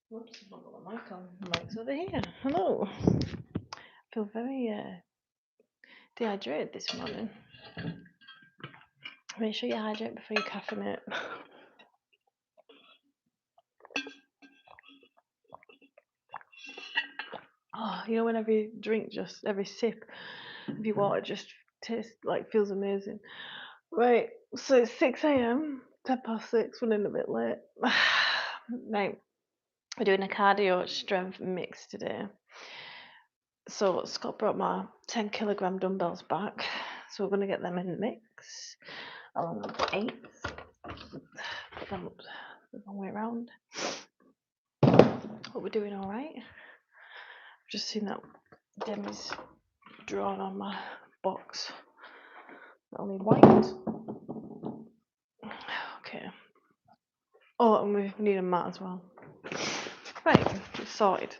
Whoops, I've not got the mic on. The mic's over here. Hello. I feel very dehydrated this morning. Make sure you hydrate before you caffeinate. Oh, you know when every drink, just every sip of your water just tastes like feels amazing. Right, so it's 6 a.m. 6:10, running a bit late. Right, we're doing a cardio strength mix today. So Scott brought my 10 kilogram dumbbells back, so we're going to get them in the mix along with 8. Put them up the wrong way around. But we're doing all right. I've just seen that Demi's drawn on my box. Only white. Okay. Oh, and we need a mat as well. Right, it's sorted.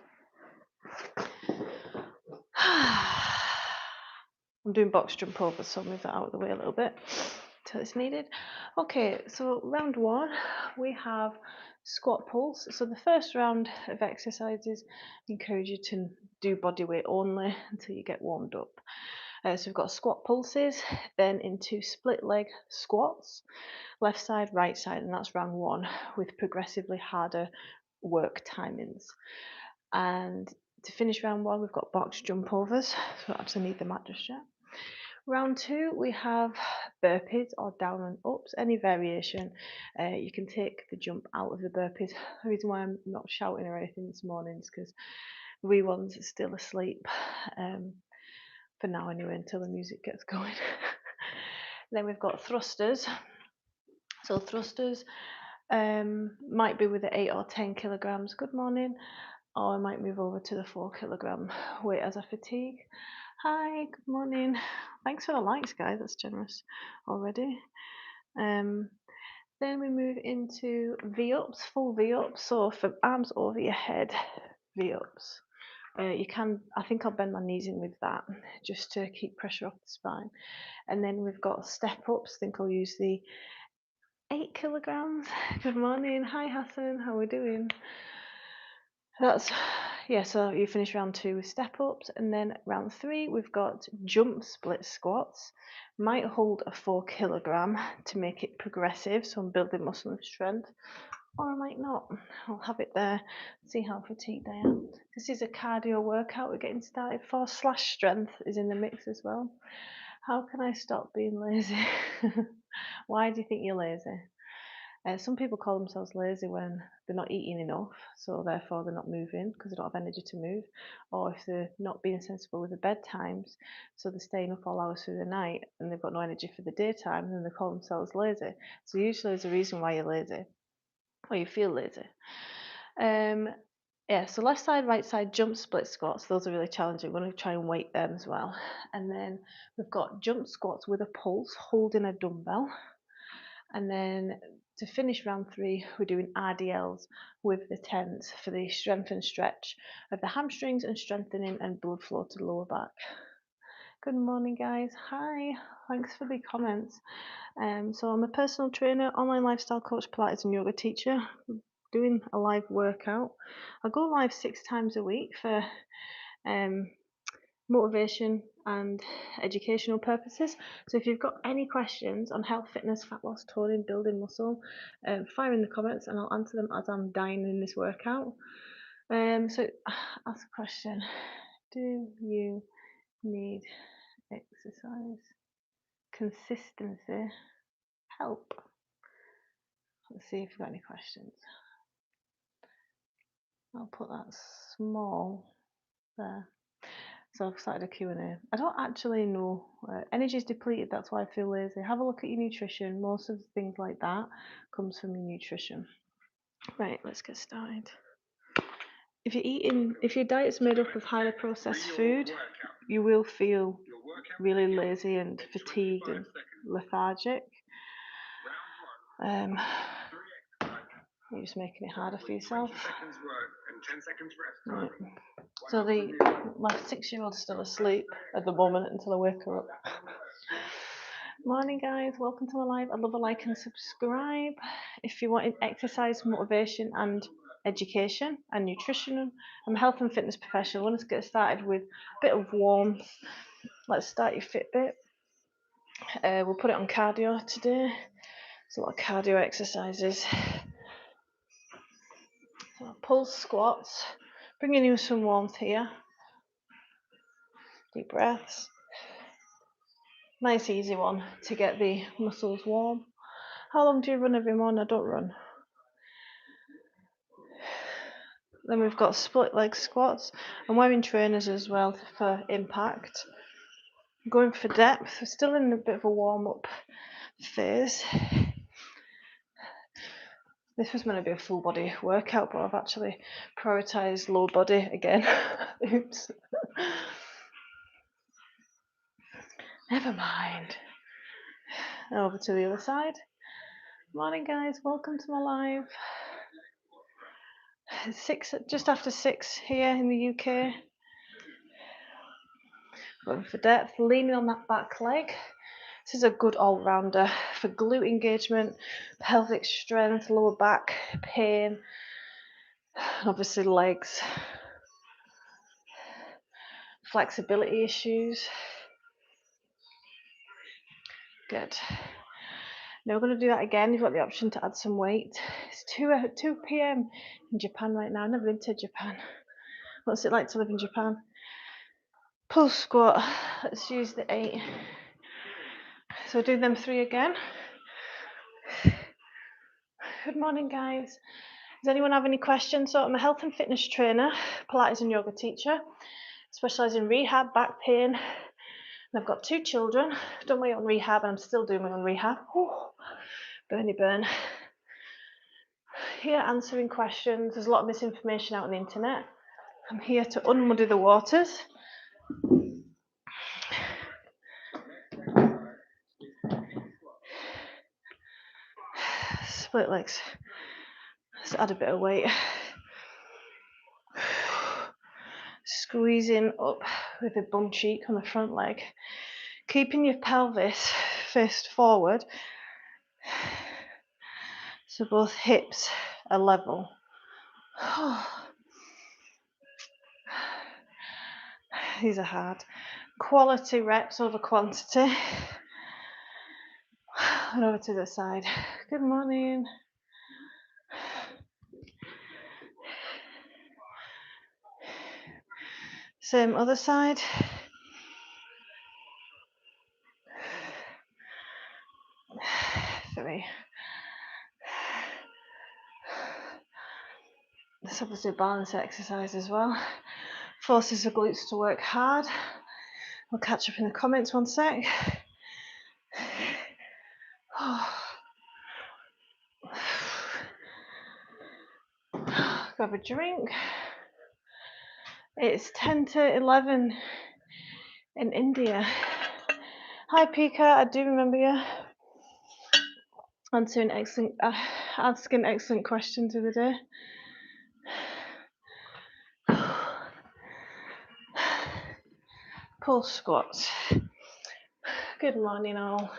I'm doing box jump over, so I'll move that out of the way a little bit till it's needed. Okay, so round 1, we have squat pulse. So the first round of exercises encourage you to do body weight only until you get warmed up. So we've got squat pulses, then into split leg squats, left side, right side, and that's round 1 with progressively harder work timings. And to finish round 1, we've got box jump overs, so we don't actually need the mat just yet. Round 2, we have burpees or down and ups, any variation. You can take the jump out of the burpees. The reason why I'm not shouting or anything this morning is because the wee ones are still asleep, for now anyway, until the music gets going. Then we've got thrusters. So thrusters might be with the 8 or 10 kilograms. Good morning. Or I might move over to the 4 kilogram weight as a fatigue. Hi, good morning. Thanks for the likes, guys. That's generous already. Then we move into V-ups, full V-ups. So for arms over your head, V-ups. You can, I think I'll bend my knees in with that just to keep pressure off the spine. And then we've got step ups. I think I'll use the 8 kilograms. Good morning. Hi, Hassan. How are we doing? That's, yeah, so you finish round 2 with step ups, and then round 3 we've got jump split squats. Might hold a 4 kilogram to make it progressive, so I'm building muscle and strength, or I might not. I'll have it there, see how fatigued I am. This is a cardio workout we're getting started for, / strength is in the mix as well. How can I stop being lazy? Why do you think you're lazy? Some people call themselves lazy when they're not eating enough, so therefore they're not moving because they don't have energy to move, or if they're not being sensible with the bedtimes, so they're staying up all hours through the night and they've got no energy for the daytime, then they call themselves lazy. So usually there's a reason why you're lazy, or you feel lazy. Yeah, so left side, right side, jump split squats. Those are really challenging. We're going to try and weight them as well. And then we've got jump squats with a pulse, holding a dumbbell. And then to finish round 3, we're doing RDLs with the 10s for the strength and stretch of the hamstrings and strengthening and blood flow to the lower back. Good morning, guys. Hi. Thanks for the comments. So I'm a personal trainer, online lifestyle coach, Pilates and yoga teacher. Doing a live workout. I go live 6 times a week for motivation and educational purposes. So if you've got any questions on health, fitness, fat loss, toning, building muscle, fire in the comments and I'll answer them as I'm dying in this workout. So ask a question. Do you need exercise? Consistency? Help? Let's see if you've got any questions. I'll put that small there. So I've started a Q&A. I don't actually know. Energy is depleted, that's why I feel lazy. Have a look at your nutrition. Most of the things like that comes from your nutrition. Right, let's get started. If your diet's made up of highly processed food, you will feel really lazy and fatigued and lethargic. You're just making it harder for yourself. Right. So my 6-year-old is still asleep at the moment until I wake her up. Morning, guys. Welcome to my live. I'd love a like and subscribe. If you want exercise, motivation, and education and nutrition. I'm a health and fitness professional. I want to get started with a bit of warmth. Let's start your Fitbit. We'll put it on cardio today. There's a lot of cardio exercises. So pulse squats, bringing you some warmth here. Deep breaths. Nice easy one to get the muscles warm. How long do you run every morning? I don't run. Then we've got split leg squats. I'm wearing trainers as well for impact. Going for depth. We're still in a bit of a warm up phase. This was meant to be a full body workout, but I've actually prioritised lower body again. Oops. Never mind. Over to the other side. Morning guys, welcome to my live. It's just after 6 here in the UK. Going for depth, leaning on that back leg. This is a good all-rounder for glute engagement, pelvic strength, lower back pain, and obviously legs. Flexibility issues. Good. Now we're going to do that again. You've got the option to add some weight. It's 2 p.m. in Japan right now. I've never been to Japan. What's it like to live in Japan? Pulse squat. Let's use the 8. So do them 3 again. Good morning, guys. Does anyone have any questions? So I'm a health and fitness trainer, Pilates and yoga teacher. Specialise in rehab, back pain. And I've got 2 children. I've done my own rehab and I'm still doing my own rehab. Ooh, burny burn. Here answering questions. There's a lot of misinformation out on the internet. I'm here to unmuddy the waters. Split legs. Let's add a bit of weight. Squeezing up with the bum cheek on the front leg. Keeping your pelvis fist forward. So both hips are level. These are hard. Quality reps over quantity. And over to the side. Good morning. Same other side. Three. It's obviously a balance exercise as well. Forces the glutes to work hard. We'll catch up in the comments one sec. Grab a drink. It's 10 to 11 in India. Hi Pika, I do remember you. Asking excellent questions of the day. Pulse squats. Good morning all.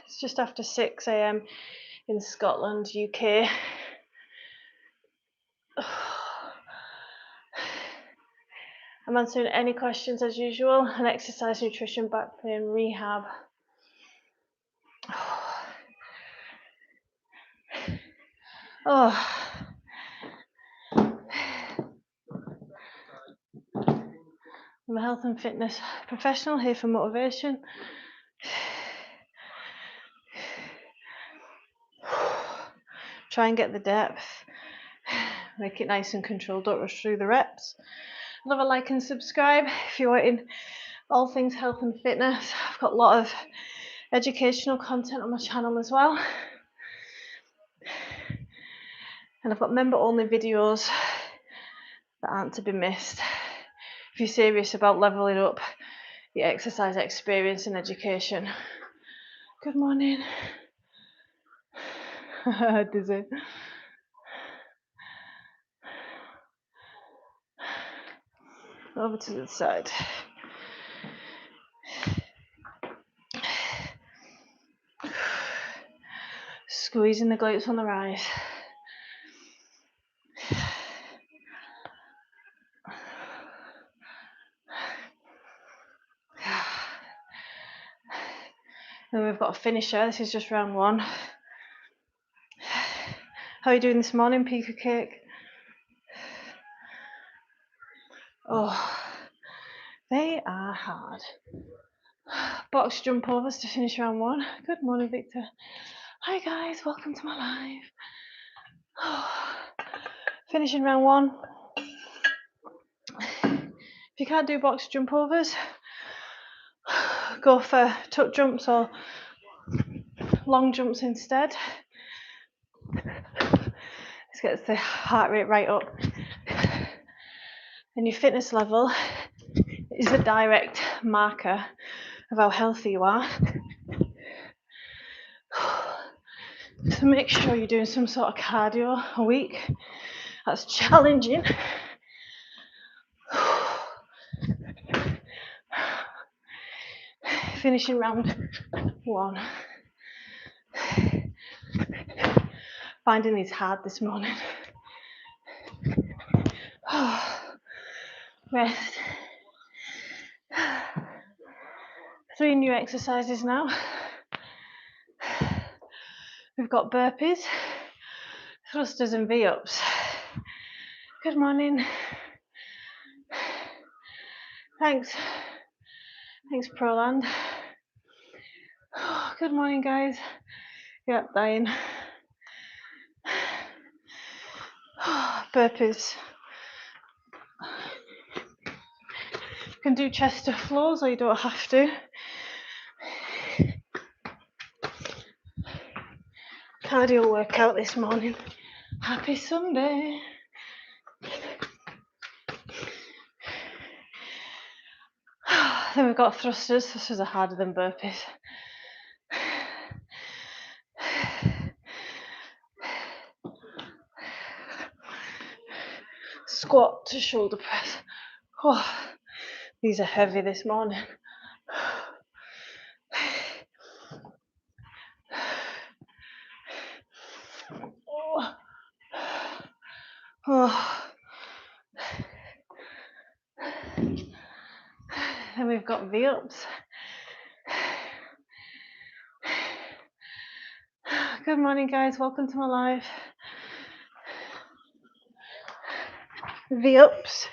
It's just after 6 a.m. in Scotland, UK. I'm answering any questions as usual, and exercise, nutrition, back pain, rehab. Oh. I'm a health and fitness professional here for motivation. Try and get the depth. Make it nice and controlled, don't rush through the reps. Love a like and subscribe if you're wanting all things health and fitness. I've got a lot of educational content on my channel as well. And I've got member only videos that aren't to be missed. If you're serious about leveling up your exercise experience and education. Good morning. Dizzy. Over to the side. Squeezing the glutes on the rise. Then we've got a finisher. This is just round 1. How are you doing this morning, Pika Cake? Oh, they are hard. Box jump overs to finish round 1. Good morning, Victor. Hi guys, welcome to my live. Finishing round 1. If you can't do box jump overs, go for tuck jumps or long jumps instead. This gets the heart rate right up. And your fitness level is a direct marker of how healthy you are. So make sure you're doing some sort of cardio a week. That's challenging. Finishing round 1. Finding these hard this morning. Rest. 3 new exercises now. We've got burpees, thrusters and V-ups. Good morning. Thanks Proland. Good morning guys. Yep, dying. Burpees. You can do chest to floors or you don't have to. Cardio workout this morning. Happy Sunday. Then we've got thrusters. Thrusters are harder than burpees. Squat to shoulder press. Oh, these are heavy this morning. Oh. Then we've got V-ups. Good morning guys, welcome to my live. V-ups.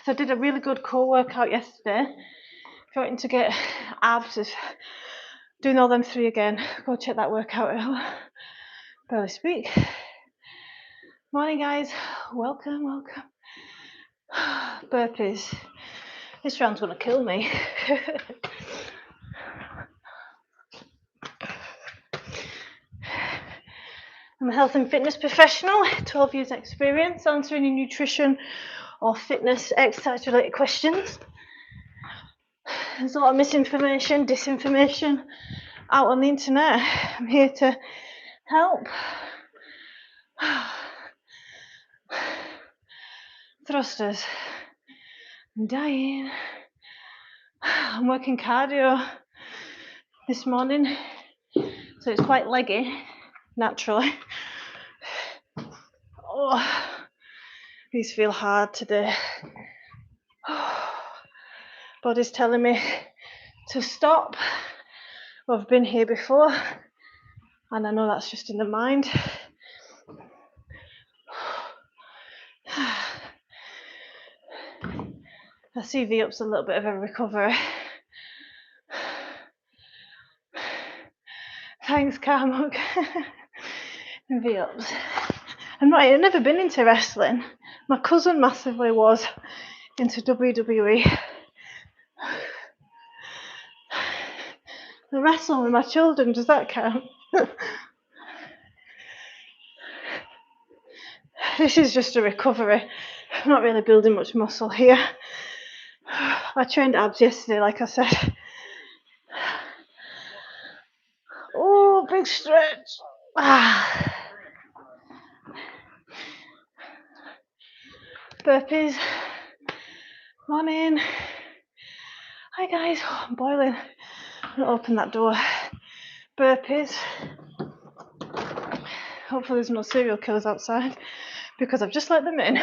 So I did a really good core workout yesterday. If you're wanting to get abs, doing all them 3 again, go check that workout out. Barely speak. Morning guys, welcome. Burpees. This round's gonna kill me. I'm a health and fitness professional, 12 years experience answering your nutrition or fitness exercise related questions. There's a lot of misinformation, disinformation out on the internet. I'm here to help. Thrusters. I'm dying. I'm working cardio this morning, so it's quite leggy, naturally. Oh, these feel hard today. Body's telling me to stop. I've been here before, and I know that's just in the mind. I see V-ups a little bit of a recovery. Thanks, Carmuk. V-ups. I've never been into wrestling. My cousin massively was into WWE. I wrestle with my children, does that count? This is just a recovery. I'm not really building much muscle here. I trained abs yesterday, like I said. Oh, big stretch. Burpees. Morning. Hi guys. Oh, I'm boiling. Open that door. Burpees. Hopefully there's no serial killers outside because I've just let them in.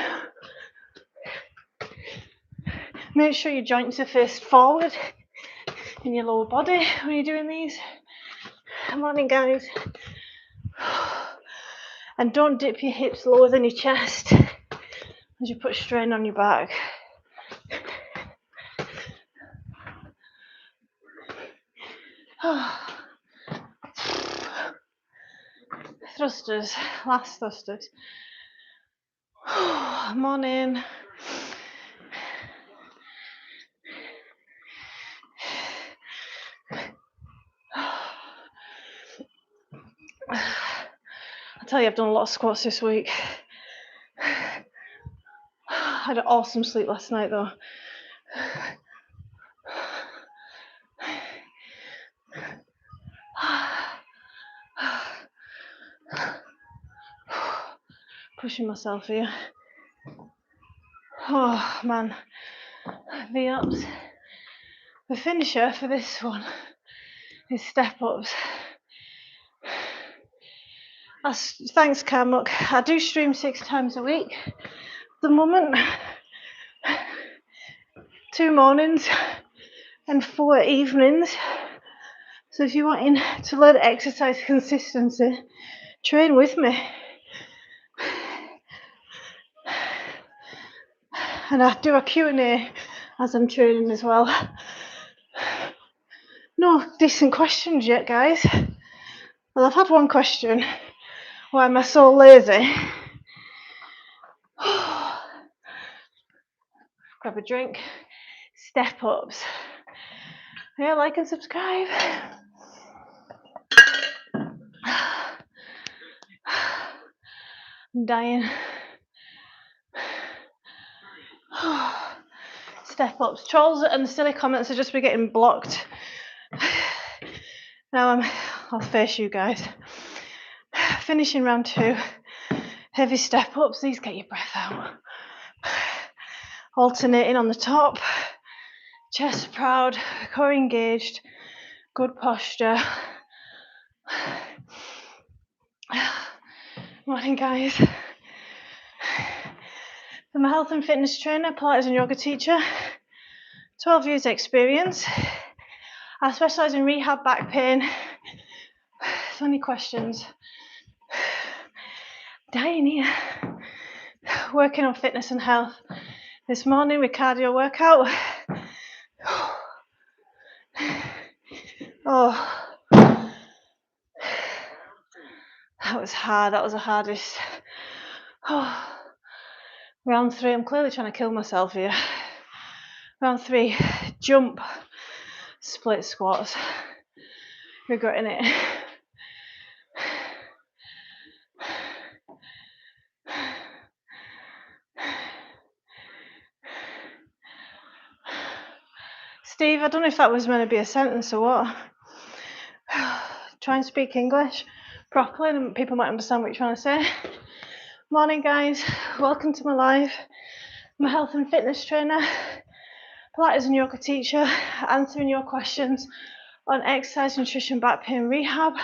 Make sure your joints are faced forward in your lower body when you're doing these. Morning, guys. And don't dip your hips lower than your chest as you put strain on your back. Thrusters, last thrusters. Morning. I tell you, I've done a lot of squats this week. I had an awesome sleep last night though. Pushing myself here. Oh man, V-ups. The finisher for this one is step-ups. Thanks, Carmuck. I do stream 6 times a week at the moment. 2 mornings and 4 evenings. So if you're wanting to learn exercise consistency, train with me. And I do a Q&A as I'm training as well. No decent questions yet, guys. Well, I've had one question. Why am I so lazy? Grab a drink. Step ups. Yeah, like and subscribe. I'm dying. Step ups. Trolls and silly comments are just getting blocked. Now I'll face you guys. Finishing round 2. Heavy step ups. These get your breath out. Alternating on the top. Chest proud. Core engaged. Good posture. Morning, guys. I'm a health and fitness trainer, Pilates and yoga teacher. 12 years experience. I specialise in rehab back pain. So many questions. Dying here. Working on fitness and health. This morning with cardio workout. Oh, that was hard. That was the hardest. Oh. Round 3, I'm clearly trying to kill myself here. Round 3, jump, split squats. Regretting it. Steve, I don't know if that was meant to be a sentence or what. Try and speak English properly and people might understand what you're trying to say. Morning, guys. Welcome to my live. I'm a health and fitness trainer, Pilates and yoga teacher, answering your questions on exercise, nutrition, back pain, rehab.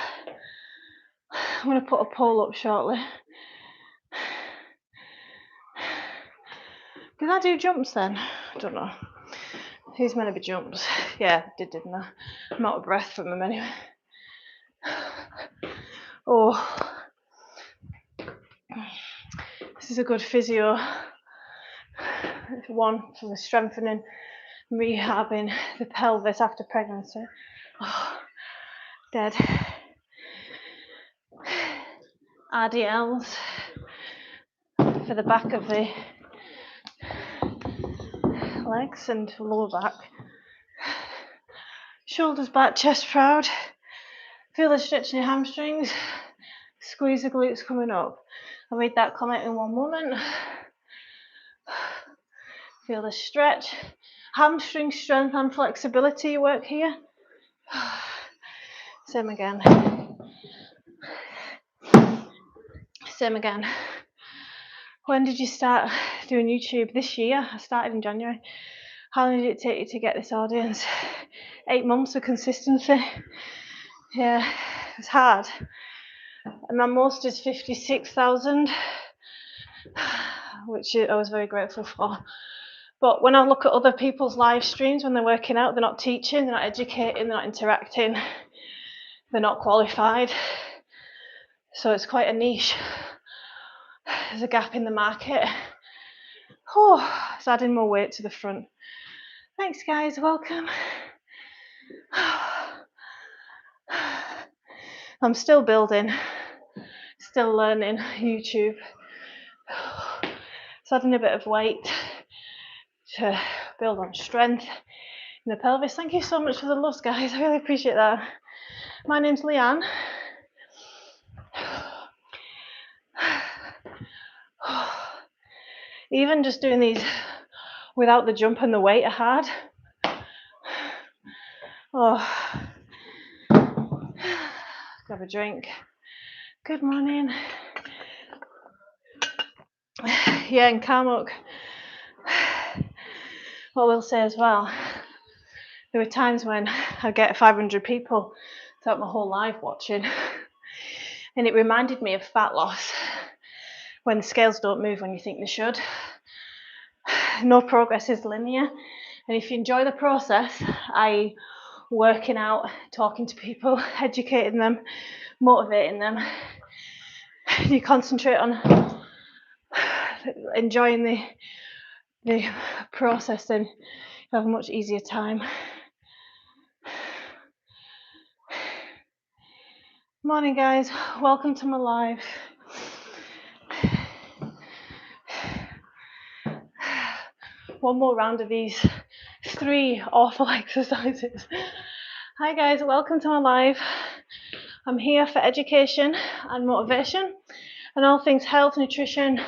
I'm going to put a poll up shortly. Did I do jumps then? I don't know. These meant to be jumps. Yeah, didn't I? I'm out of breath from them anyway. Oh, this is a good physio. One for the strengthening, rehabbing the pelvis after pregnancy. Oh, dead. RDLs for the back of the legs and lower back. Shoulders back, chest proud. Feel the stretch in your hamstrings. Squeeze the glutes coming up. I'll read that comment in one moment. Feel the stretch. Hamstring strength and flexibility work here. Same again. Same again. When did you start doing YouTube? This year. I started in January. How long did it take you to get this audience? 8 months of consistency. Yeah, it's hard. And my most is 56,000, which I was very grateful for. But when I look at other people's live streams when they're working out, they're not teaching, they're not educating, they're not interacting, they're not qualified. So it's quite a niche. There's a gap in the market. Oh, it's adding more weight to the front. Thanks guys, welcome. I'm still building, still learning YouTube. It's adding a bit of weight to build on strength in the pelvis. Thank you so much for the loves, guys. I really appreciate that. My name's Leanne. Even just doing these without the jump and the weight are hard. Oh, grab a drink. Good morning. Yeah, in Kamuk, what we'll say as well, there were times when I get 500 people throughout my whole life watching, and it reminded me of fat loss, when the scales don't move when you think they should. No progress is linear, and if you enjoy the process, i.e. working out, talking to people, educating them, motivating them, you concentrate on enjoying the process, then you have a much easier time. Morning guys, welcome to my live. One more round of these 3 awful exercises. Hi guys, welcome to my live. I'm here for education and motivation and all things health, nutrition,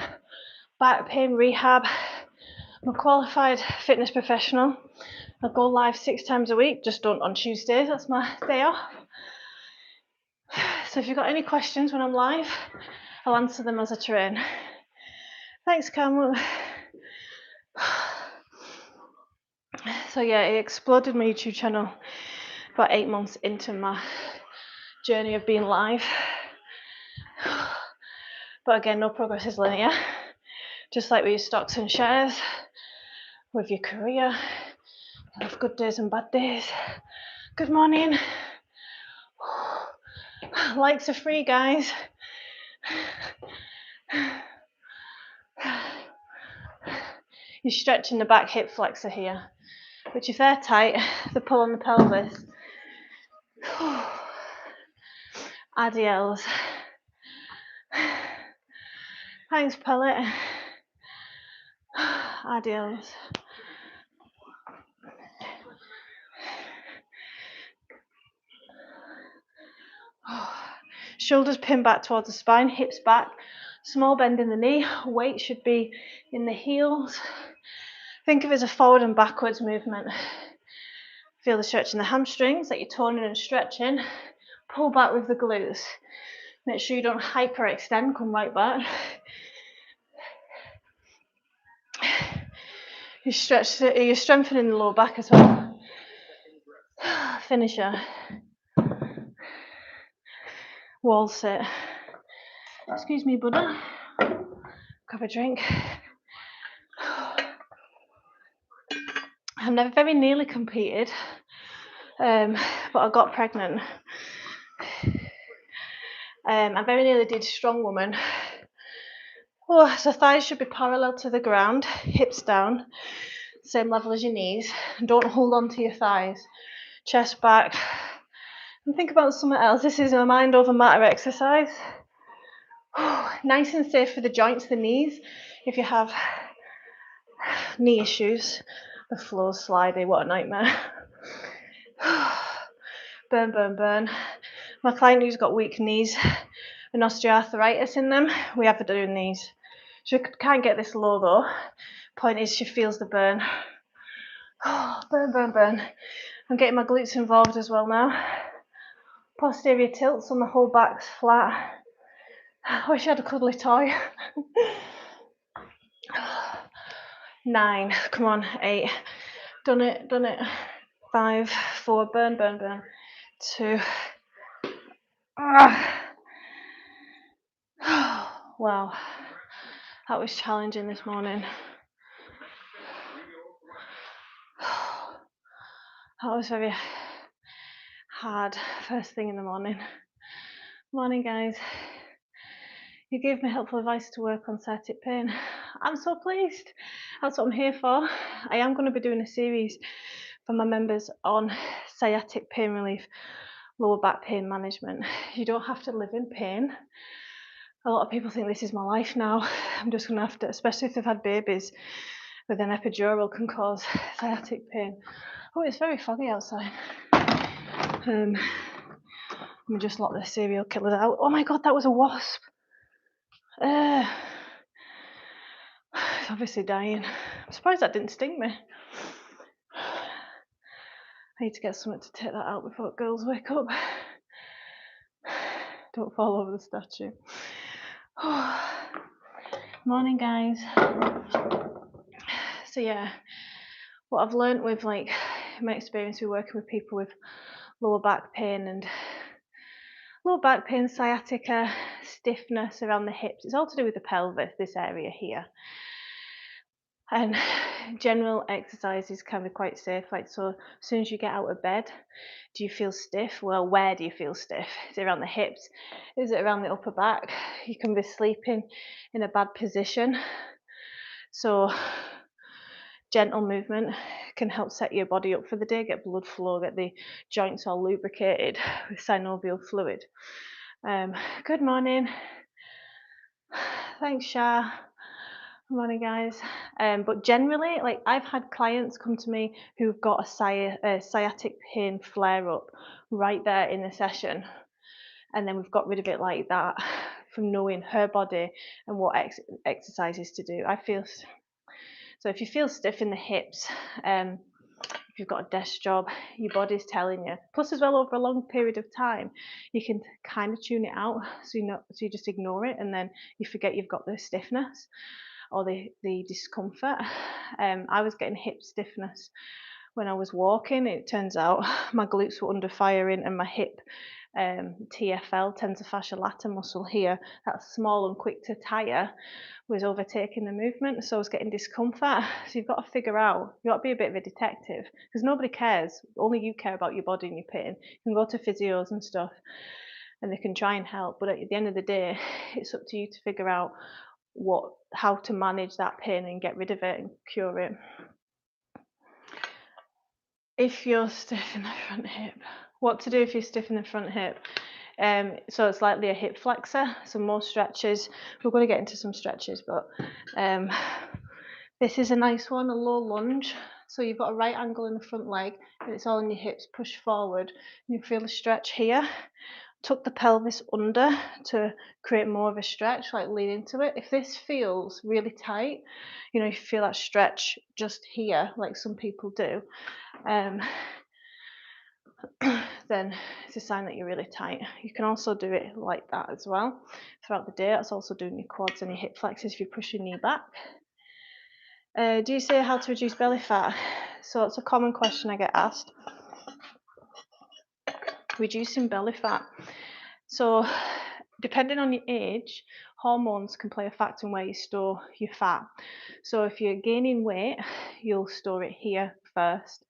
back pain, rehab. I'm a qualified fitness professional. I go live 6 times a week, just don't on Tuesdays, that's my day off. So if you've got any questions when I'm live, I'll answer them as I train. Thanks, Cam. So yeah, it exploded my YouTube channel about 8 months into my journey of being live. But again, no progress is linear. Just like with your stocks and shares, with your career, you have good days and bad days. Good morning. Likes are free, guys. You're stretching the back hip flexor here, which if they're tight, they pull on the pelvis. Adiels. Thanks, pellet. Adiels. Shoulders pin back towards the spine, hips back, small bend in the knee, weight should be in the heels. Think of it as a forward and backwards movement. Feel the stretch in the hamstrings that you're toning and stretching. Pull back with the glutes. Make sure you don't hyperextend, come right back. You're strengthening the lower back as well. Finisher. Wall sit. Excuse me, Buddha. Grab a drink. I've very nearly competed, but I got pregnant. I very nearly did strong woman. Oh, so thighs should be parallel to the ground, hips down, same level as your knees. Don't hold on to your thighs. Chest back. And think about something else. This is a mind over matter exercise. Nice and safe for the joints, the knees. If you have knee issues, the floor's slidey, what a nightmare. Burn, burn, burn. My client who's got weak knees and osteoarthritis in them, we have her doing these. She can't get this low though. Point is, she feels the burn. Burn, burn, burn. I'm getting my glutes involved as well now. Posterior tilts on the whole back's flat. I wish I had a cuddly toy. 9, come on, 8. Done it, done it. 5, 4, burn, burn, burn. 2. Wow, that was challenging this morning. That was very hard first thing in the morning. Morning, guys. You gave me helpful advice to work on sciatic pain. I'm so pleased. That's what I'm here for. I am going to be doing a series for my members on sciatic pain relief, lower back pain management. You don't have to live in pain. A lot of people think this is my life now. I'm just going to have to, especially if they've had babies, with an epidural can cause sciatic pain. Oh, it's very foggy outside. Let me just lock the serial killers out. Oh my god, that was a wasp. It's obviously dying. I'm surprised that didn't sting me. I need to get something to take that out before girls wake up. Don't fall over the statue. Morning, guys. So yeah, what I've learned with my experience with working with people with lower back pain, sciatica, stiffness around the hips, it's all to do with the pelvis, this area here. And general exercises can be quite safe. So as soon as you get out of bed, do you feel stiff? Well, where do you feel stiff? Is it around the hips? Is it around the upper back? You can be sleeping in a bad position. So gentle movement can help set your body up for the day, get blood flow, get the joints all lubricated with synovial fluid. Good morning. Thanks, Shah. Good morning, guys. But generally, I've had clients come to me who've got a sciatic pain flare up right there in the session, and then we've got rid of it like that from knowing her body and what exercises to do. So if you feel stiff in the hips, if you've got a desk job, your body's telling you. Plus, as well, over a long period of time, you can kind of tune it out, so you just ignore it, and then you forget you've got the stiffness or the discomfort. I was getting hip stiffness when I was walking. It turns out my glutes were under firing, and my hip TFL, tensor fascia lata muscle here, that's small and quick to tire, was overtaking the movement, so I was getting discomfort. So you've got to figure out, you've got to be a bit of a detective, because nobody cares, only you care about your body and your pain. You can go to physios and stuff and they can try and help, but at the end of the day, it's up to you to figure out how to manage that pain and get rid of it and cure it. If you're stiff in the front hip, what to do if you're stiff in the front hip? So it's likely a hip flexor. So more stretches. We're going to get into some stretches, but this is a nice one, a low lunge. So you've got a right angle in the front leg, and it's all in your hips. Push forward. You feel a stretch here. Tuck the pelvis under to create more of a stretch, like lean into it. If this feels really tight, you feel that stretch just here, like some people do, then it's a sign that you're really tight. You can also do it like that as well throughout the day. That's also doing your quads and your hip flexors if you push your knee back. Do you say how to reduce belly fat? So it's a common question I get asked. Reducing belly fat. So depending on your age, hormones can play a factor in where you store your fat. So if you're gaining weight, you'll store it here first,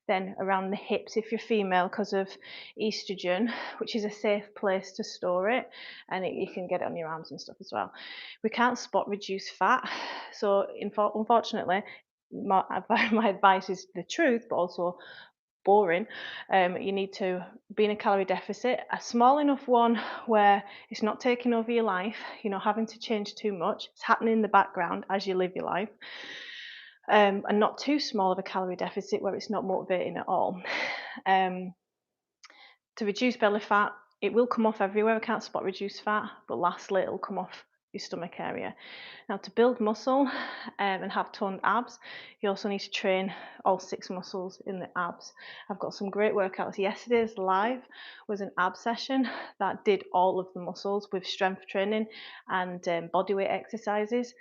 then around the hips if you're female, because of estrogen, which is a safe place to store it, and you can get it on your arms and stuff as well. We can't spot reduce fat, so unfortunately my advice is the truth, but also boring. You need to be in a calorie deficit, a small enough one where it's not taking over your life, you're not having to change too much, it's happening in the background as you live your life, and not too small of a calorie deficit where it's not motivating at all. To reduce belly fat, it will come off everywhere. I can't spot reduce fat, but lastly it'll come off your stomach area. Now, to build muscle and have toned abs, you also need to train all 6 muscles in the abs. I've got some great workouts. Yesterday's live was an ab session that did all of the muscles with strength training and bodyweight exercises.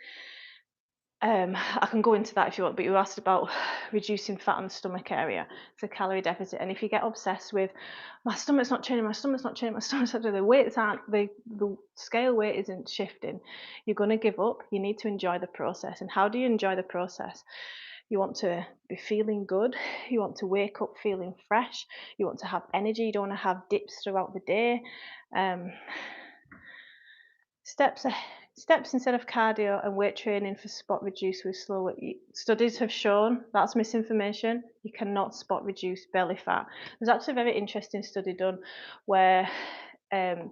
I can go into that if you want, but you asked about reducing fat on the stomach area. It's a calorie deficit, and if you get obsessed with my stomach's not changing, my stomach's not changing, my stomach's not changing, the weights aren't the scale weight isn't shifting, you're going to give up. You need to enjoy the process. And how do you enjoy the process? You want to be feeling good. You want to wake up feeling fresh. You want to have energy. You don't want to have dips throughout the day. Um, Steps steps instead of cardio and weight training for spot reduce with slow weight. Studies have shown that's misinformation. You cannot spot reduce belly fat. There's actually a very interesting study done where um,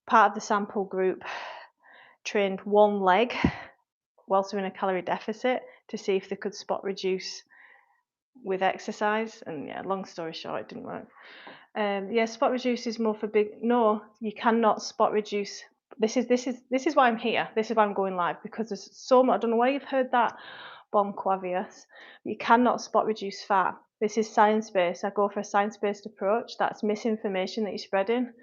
part of the sample group trained one leg whilst they're in a calorie deficit to see if they could spot reduce with exercise. And yeah, long story short, it didn't work. Yeah, spot reduce is more for big. No, you cannot spot reduce. This is why I'm here. This is why I'm going live, because there's so much. I don't know where you've heard that bon quavious. You cannot spot reduce fat. This is science based. I go for a science based approach. That's misinformation that you're spreading.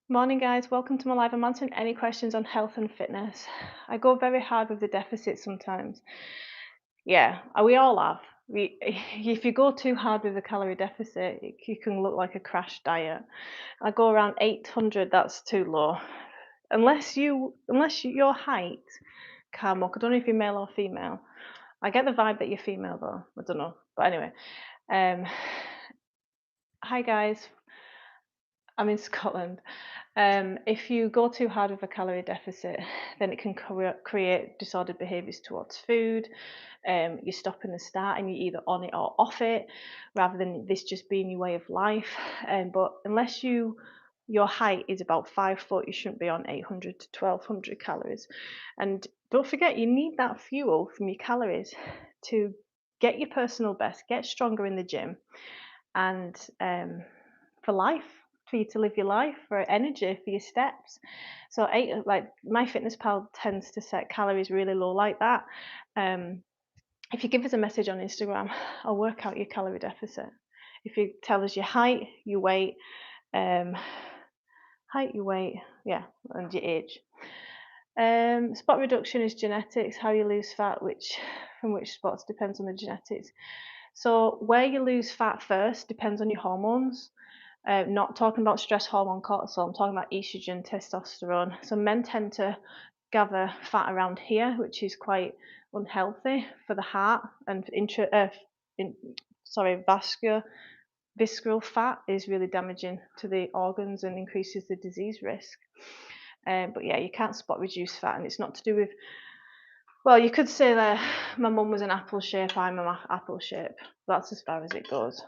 Morning, guys. Welcome to my live. I'm answering any questions on health and fitness. I go very hard with the deficit sometimes. Yeah, we all have. If you go too hard with the calorie deficit, you can look like a crash diet. I go around 800. That's too low. Unless your height can walk. I don't know if you're male or female. I get the vibe that you're female though. I don't know. But anyway, hi guys. I'm in Scotland. If you go too hard with a calorie deficit, then it can create disordered behaviours towards food. You're stopping and starting, you're either on it or off it, rather than this just being your way of life. But unless your height is about 5 foot, you shouldn't be on 800 to 1200 calories. And don't forget, you need that fuel from your calories to get your personal best, get stronger in the gym, and for life, for you to live your life, for energy, for your steps. So like MyFitnessPal tends to set calories really low like that. If you give us a message on Instagram, I'll work out your calorie deficit. If you tell us your height, your weight, yeah, and your age. Spot reduction is genetics. How you lose fat, from which spots depends on the genetics. So where you lose fat first depends on your hormones. Not talking about stress hormone cortisol, I'm talking about estrogen, testosterone. So men tend to gather fat around here, which is quite unhealthy for the heart, and visceral fat is really damaging to the organs and increases the disease risk. But yeah, you can't spot reduce fat, and it's not to do with. Well, you could say that my mum was an apple shape, I'm an apple shape. That's as far as it goes.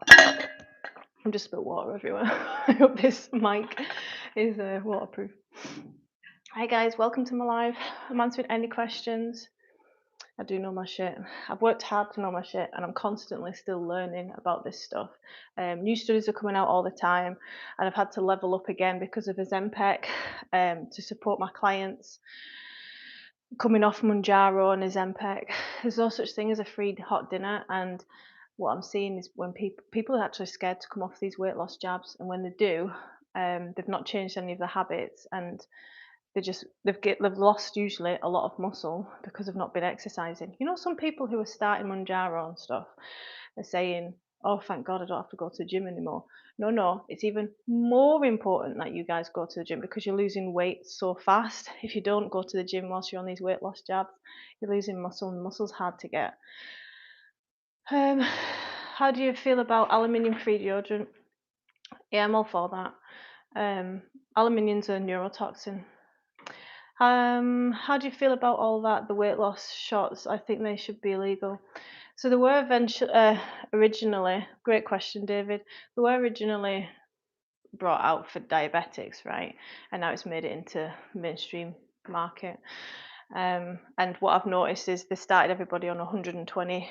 I'm just spilled water everywhere. I hope this mic is waterproof. Hi guys, welcome to my live. I'm answering any questions. I do know my shit. I've worked hard to know my shit, and I'm constantly still learning about this stuff. New studies are coming out all the time, and I've had to level up again because of Ozempic to support my clients coming off Mounjaro and Ozempic. There's no such thing as a free hot dinner, and what I'm seeing is when people are actually scared to come off these weight loss jabs, and when they do, they've not changed any of their habits, and they've lost usually a lot of muscle because they've not been exercising. You know, some people who are starting Mounjaro and stuff are saying, "Oh, thank God, I don't have to go to the gym anymore." No, it's even more important that you guys go to the gym because you're losing weight so fast. If you don't go to the gym whilst you're on these weight loss jabs, you're losing muscle, and muscle's hard to get. How do you feel about aluminium-free deodorant? Yeah, I'm all for that. Aluminium's a neurotoxin. How do you feel about all that? The weight loss shots, I think they should be illegal. So they were originally, great question, David. They were originally brought out for diabetics, right? And now it's made it into mainstream market. And what I've noticed is they started everybody on £120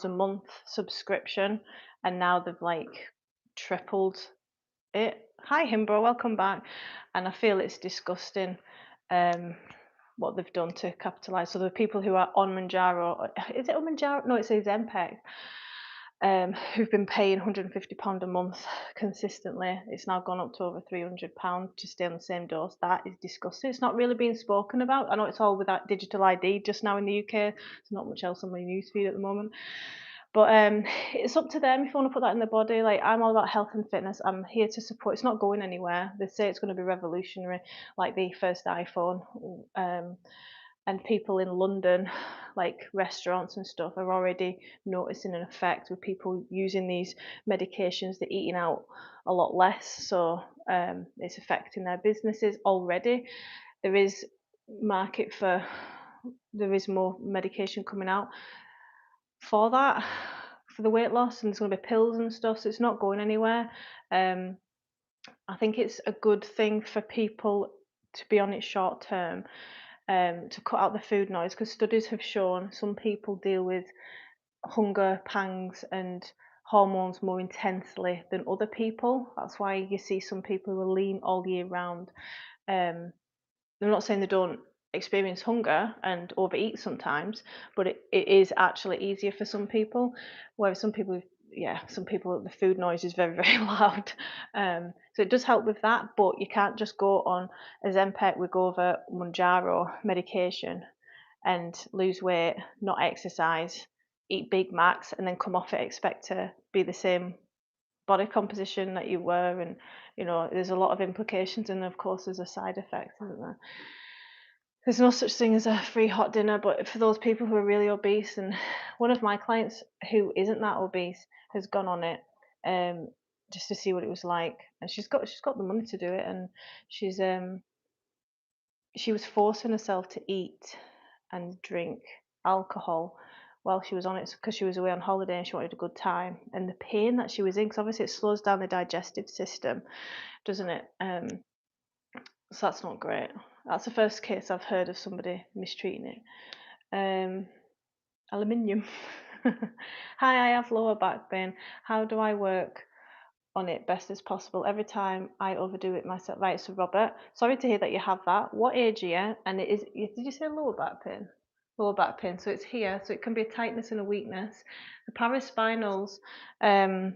a month subscription, and now they've like tripled it. Hi Himbro, welcome back. And I feel it's disgusting what they've done to capitalise. So the people who are on Mounjaro, is it on Mounjaro? No, it's Ozempic. who've been paying £150 a month consistently. It's now gone up to over £300 to stay on the same dose. That is disgusting. It's not really being spoken about. I know it's all with that digital ID just now in the UK. There's not much else on my newsfeed at the moment. But it's up to them if you want to put that in the body. Like, I'm all about health and fitness. I'm here to support. It's not going anywhere. They say it's going to be revolutionary, like the first iPhone. Um, and people in London, like restaurants and stuff, are already noticing an effect with people using these medications. They're eating out a lot less, so it's affecting their businesses already. There is market for there is more medication coming out for that, for the weight loss, and there's going to be pills and stuff, so it's not going anywhere. um, I think it's a good thing for people to be on it short term, to cut out the food noise, because studies have shown some people deal with hunger pangs and hormones more intensely than other people. That's why you see some people who are lean all year round. um, I'm not saying they don't experience hunger and overeat sometimes, but it is actually easier for some people. Whereas some people, yeah, some people, the food noise is very, very loud. So it does help with that, but you can't just go on a Ozempic, Wegovy, Mounjaro medication and lose weight, not exercise, eat Big Macs, and then come off it, expect to be the same body composition that you were. And there's a lot of implications, and of course there's a side effect, isn't there? There's no such thing as a free hot dinner, but for those people who are really obese, and one of my clients who isn't that obese has gone on it, um, just to see what it was like, and she's got the money to do it, and she was forcing herself to eat and drink alcohol while she was on it, because she was away on holiday and she wanted a good time, and the pain that she was in, because obviously it slows down the digestive system, doesn't it? So that's not great. That's the first case I've heard of somebody mistreating it. Aluminium. Hi, I have lower back pain. How do I work on it best as possible? Every time I overdo it myself. Right, so Robert, sorry to hear that you have that. What age are you? And did you say lower back pain? Lower back pain. So it's here. So it can be a tightness and a weakness. The paraspinals are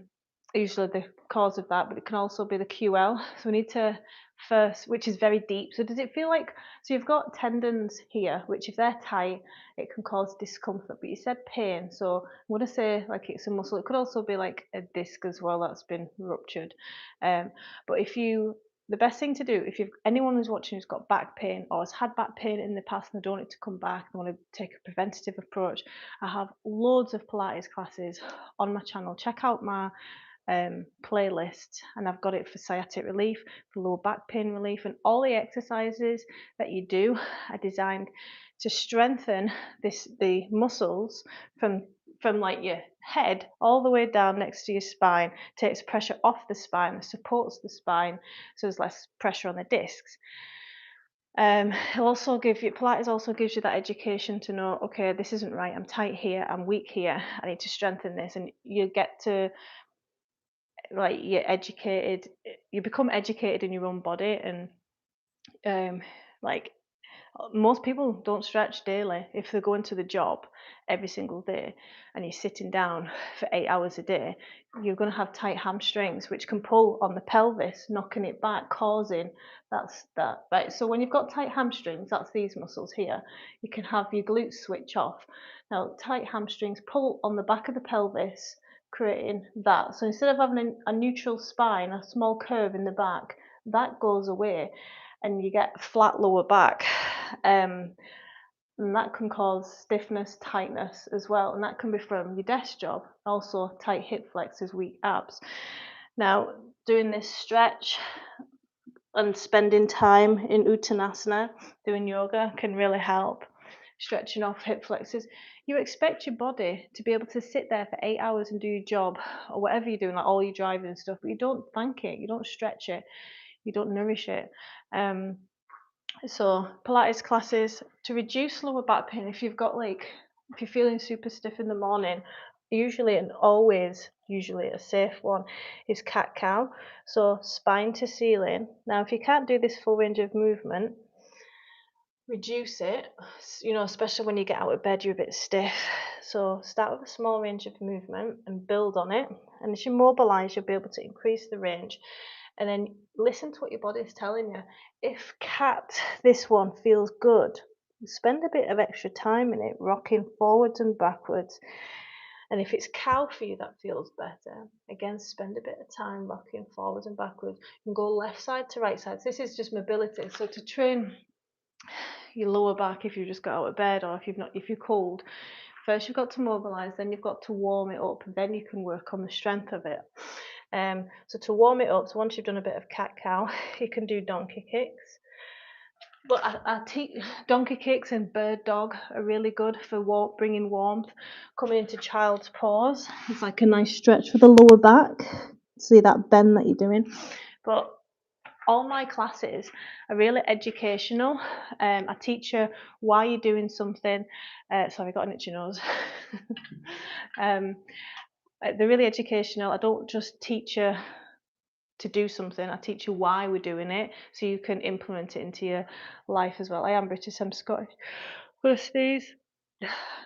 usually the cause of that, but it can also be the QL. So we need to first, which is very deep. So does it feel like, so you've got tendons here, which if they're tight, it can cause discomfort, but you said pain, so I'm going to say like it's a muscle. It could also be like a disc as well that's been ruptured. But the best thing to do, if you've anyone who's watching who's got back pain or has had back pain in the past and they don't want it to come back, they want to take a preventative approach, I have loads of Pilates classes on my channel. Check out my playlist, and I've got it for sciatic relief, for lower back pain relief, and all the exercises that you do are designed to strengthen the muscles from like your head all the way down next to your spine, takes pressure off the spine, supports the spine, so there's less pressure on the discs. It'll also give you, Pilates also gives you that education to know, okay, this isn't right, I'm tight here, I'm weak here, I need to strengthen this, and you get to, like, you become educated in your own body. And like, most people don't stretch daily. If they're going to the job every single day and you're sitting down for 8 hours a day, you're going to have tight hamstrings, which can pull on the pelvis, knocking it back, causing that's that. Right. So when you've got tight hamstrings, that's these muscles here. You can have your glutes switch off. Now, tight hamstrings pull on the back of the pelvis, creating that. So instead of having a neutral spine, a small curve in the back, that goes away and you get flat lower back. And that can cause stiffness, tightness as well. And that can be from your desk job, also tight hip flexors, weak abs. Now, doing this stretch and spending time in Uttanasana, doing yoga, can really help. Stretching off hip flexors. You expect your body to be able to sit there for 8 hours and do your job or whatever you're doing, like all your driving and stuff, but you don't thank it, you don't stretch it, you don't nourish it. So Pilates classes to reduce lower back pain. If you're feeling super stiff in the morning, usually and always, usually a safe one is cat cow. So spine to ceiling. Now, if you can't do this full range of movement, reduce it, especially when you get out of bed, you're a bit stiff. So start with a small range of movement and build on it. And as you mobilize, you'll be able to increase the range. And then listen to what your body is telling you. If cat, this one feels good, spend a bit of extra time in it, rocking forwards and backwards. And if it's cow for you, that feels better. Again, spend a bit of time rocking forwards and backwards. You can go left side to right side. This is just mobility. So to train your lower back, if you just got out of bed, or if you're cold, first you've got to mobilize, then you've got to warm it up, and then you can work on the strength of it. So to warm it up, so once you've done a bit of cat cow, you can do donkey kicks. But I teach donkey kicks and bird dog are really good for bringing warmth. Coming into child's pose, it's like a nice stretch for the lower back. See that bend that you're doing. But all my classes are really educational. I teach you why you're doing something. Sorry, I got an itchy nose. They're really educational. I don't just teach you to do something. I teach you why we're doing it, so you can implement it into your life as well. I am British, I'm Scottish. Will I sneeze?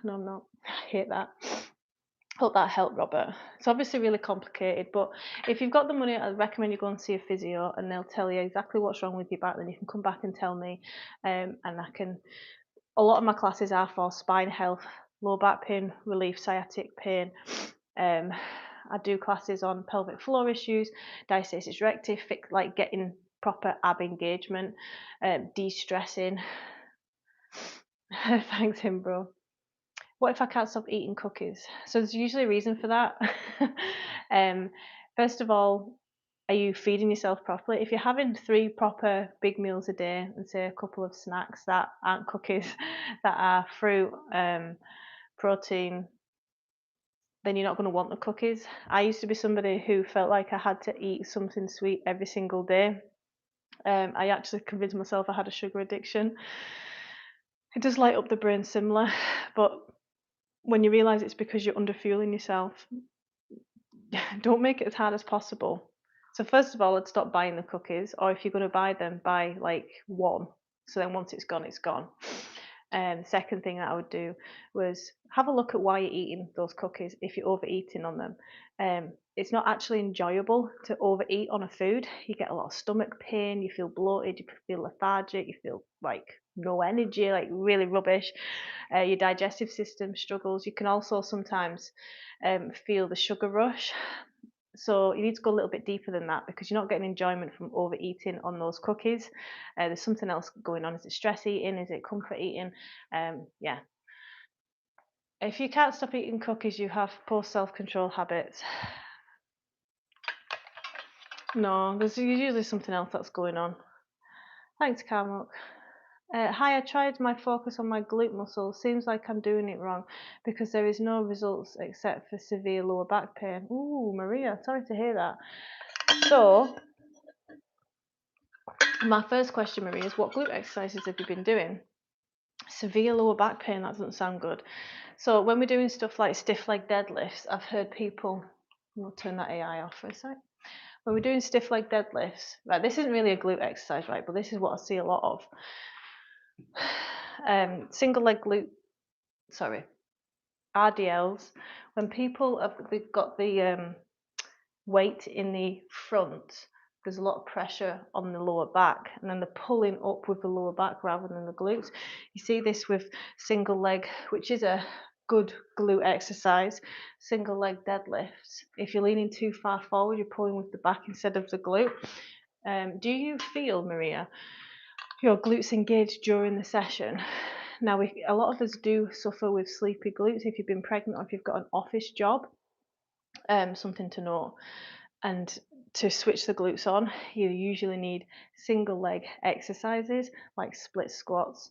No, I'm not. I hate that. Hope that helped, Robert. It's obviously really complicated, but if you've got the money, I'd recommend you go and see a physio, and they'll tell you exactly what's wrong with your back. Then you can come back and tell me, and I can. A lot of my classes are for spine health, low back pain relief, sciatic pain. I do classes on pelvic floor issues, diastasis recti, like getting proper ab engagement, de-stressing. Thanks, him, bro. What if I can't stop eating cookies? So there's usually a reason for that. First of all, are you feeding yourself properly? If you're having 3 proper big meals a day and say a couple of snacks that aren't cookies, that are fruit, protein, then you're not going to want the cookies. I used to be somebody who felt like I had to eat something sweet every single day. I actually convinced myself I had a sugar addiction. It does light up the brain similar, but when you realize it's because you're underfueling yourself, don't make it as hard as possible. So first of all, I'd stop buying the cookies, or if you're going to buy them, buy like one. So then once it's gone, it's gone. Second thing that I would do was have a look at why you're eating those cookies if you're overeating on them. It's not actually enjoyable to overeat on a food. You get a lot of stomach pain, you feel bloated, you feel lethargic, you feel like no energy, like really rubbish. Your digestive system struggles. You can also sometimes feel the sugar rush. So you need to go a little bit deeper than that, because you're not getting enjoyment from overeating on those cookies. There's something else going on. Is it stress eating? Is it comfort eating? Yeah. If you can't stop eating cookies, you have poor self-control habits. No, there's usually something else that's going on. Thanks, Carmel. Hi, I tried my focus on my glute muscle. Seems like I'm doing it wrong because there is no results except for severe lower back pain. Ooh, Maria, sorry to hear that. So, my first question, Maria, is what glute exercises have you been doing? Severe lower back pain, that doesn't sound good. So when we're doing stuff like stiff leg deadlifts, I've heard people, we'll turn that AI off for a sec. When we're doing stiff leg deadlifts, right, this isn't really a glute exercise, right, but this is what I see a lot of. Single leg glute, RDLs, when people have got the weight in the front, there's a lot of pressure on the lower back, and then they're pulling up with the lower back rather than the glutes. You see this with single leg, which is a good glute exercise, single leg deadlifts. If you're leaning too far forward, you're pulling with the back instead of the glute. Do you feel, Maria, your glutes engaged during the session? Now, a lot of us do suffer with sleepy glutes if you've been pregnant or if you've got an office job. Something to note. And to switch the glutes on, you usually need single leg exercises like split squats,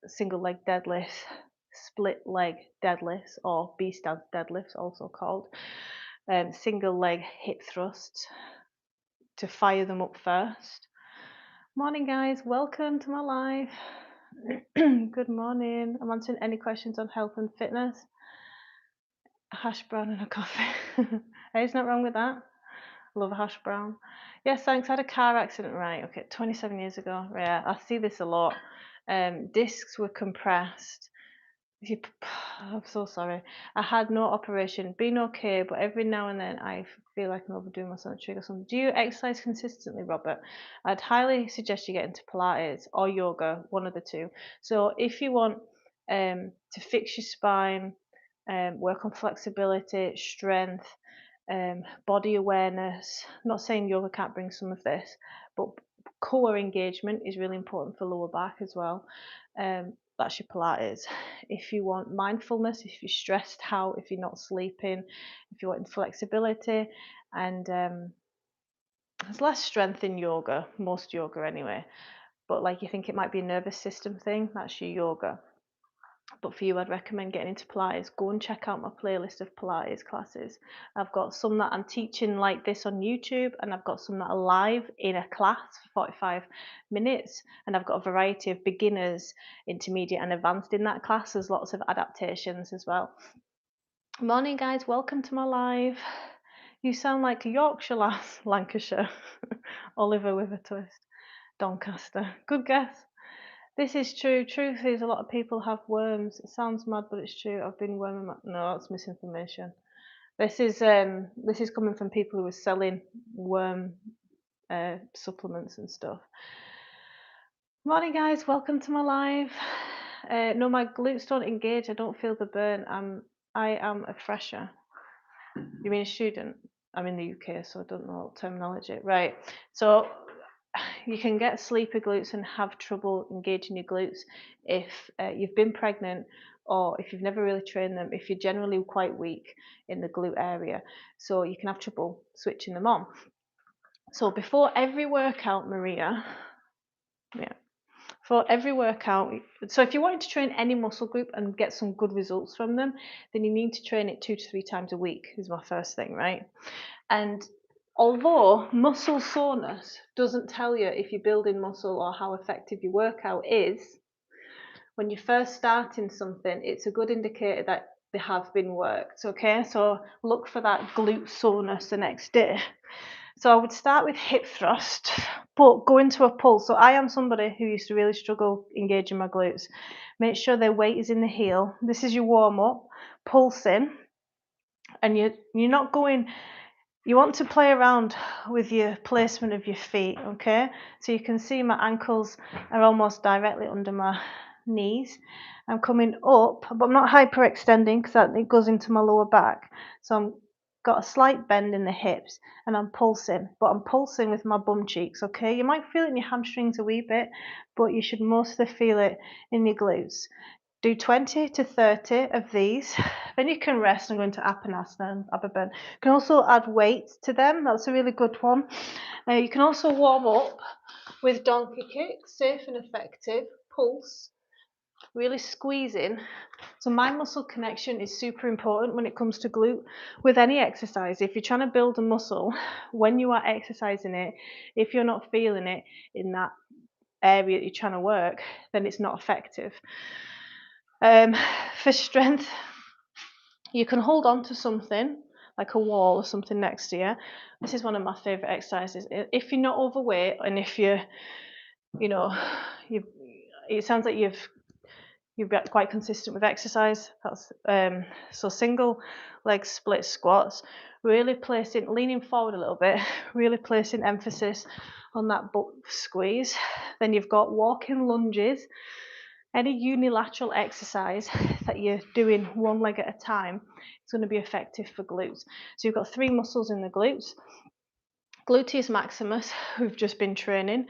single leg deadlifts, split leg deadlifts, or B stance deadlifts, also called, single leg hip thrusts to fire them up first. Morning, guys. Welcome to my live. Good morning. I'm answering any questions on health and fitness. A hash brown and a coffee. There's not wrong with that. Love a hash brown. Yes, thanks. I had a car accident, right? Okay, 27 years ago. Yeah, I see this a lot. Discs were compressed. You p I'm so sorry. I had no operation, been okay, but every now and then I feel like I'm overdoing my trigger or something. Do you exercise consistently, Robert? I'd highly suggest you get into Pilates or yoga, one of the two. So if you want to fix your spine, work on flexibility, strength, body awareness. I'm not saying yoga can't bring some of this, but core engagement is really important for lower back as well. That's your Pilates. If you want mindfulness, if you're stressed out, if you're not sleeping, if you want flexibility, and there's less strength in yoga, most yoga anyway. But like you think it might be a nervous system thing, that's your yoga. But for you, I'd recommend getting into Pilates. Go and check out my playlist of Pilates classes. I've got some that I'm teaching like this on YouTube, and I've got some that are live in a class for 45 minutes. And I've got a variety of beginners, intermediate, and advanced in that class. There's lots of adaptations as well. Morning, guys. Welcome to my live. You sound like a Yorkshire lass, Lancashire. Oliver with a twist. Doncaster. Good guess. This is true. Truth is, a lot of people have worms. It sounds mad, but it's true. I've been worming. No, that's misinformation. This is coming from people who are selling worm supplements and stuff. Morning, guys. Welcome to my live. No, my glutes don't engage. I don't feel the burn. I am a fresher. You mean a student? I'm in the UK, so I don't know terminology. Right. So you can get sleepy glutes and have trouble engaging your glutes if you've been pregnant or if you've never really trained them, if you're generally quite weak in the glute area. So you can have trouble switching them on. So before every workout, Maria, yeah, for every workout, so if you're wanting to train any muscle group and get some good results from them, then you need to train it 2 to 3 times a week, is my first thing, right? And although muscle soreness doesn't tell you if you're building muscle or how effective your workout is, when you're first starting something, it's a good indicator that they have been worked, okay? So look for that glute soreness the next day. So I would start with hip thrust, but go into a pull. So I am somebody who used to really struggle engaging my glutes. Make sure their weight is in the heel. This is your warm up, pulsing, and you're not going. You want to play around with your placement of your feet, okay? So you can see my ankles are almost directly under my knees. I'm coming up, but I'm not hyperextending because it goes into my lower back. So I'm got a slight bend in the hips and I'm pulsing, but I'm pulsing with my bum cheeks, okay? You might feel it in your hamstrings a wee bit, but you should mostly feel it in your glutes. Do 20 to 30 of these. Then you can rest and go into Apanasana and Ababen. You can also add weight to them. That's a really good one. You can also warm up with donkey kicks, safe and effective. Pulse, really squeezing. So mind muscle connection is super important when it comes to glute with any exercise. If you're trying to build a muscle, when you are exercising it, if you're not feeling it in that area that you're trying to work, then it's not effective. For strength, you can hold on to something like a wall or something next to you. This is one of my favorite exercises. If you're not overweight and if it sounds like you've got quite consistent with exercise. That's so single leg split squats, really leaning forward a little bit, really placing emphasis on that butt squeeze. Then you've got walking lunges. Any unilateral exercise that you're doing one leg at a time is going to be effective for glutes. So you've got 3 muscles in the glutes. Gluteus maximus, we've just been training,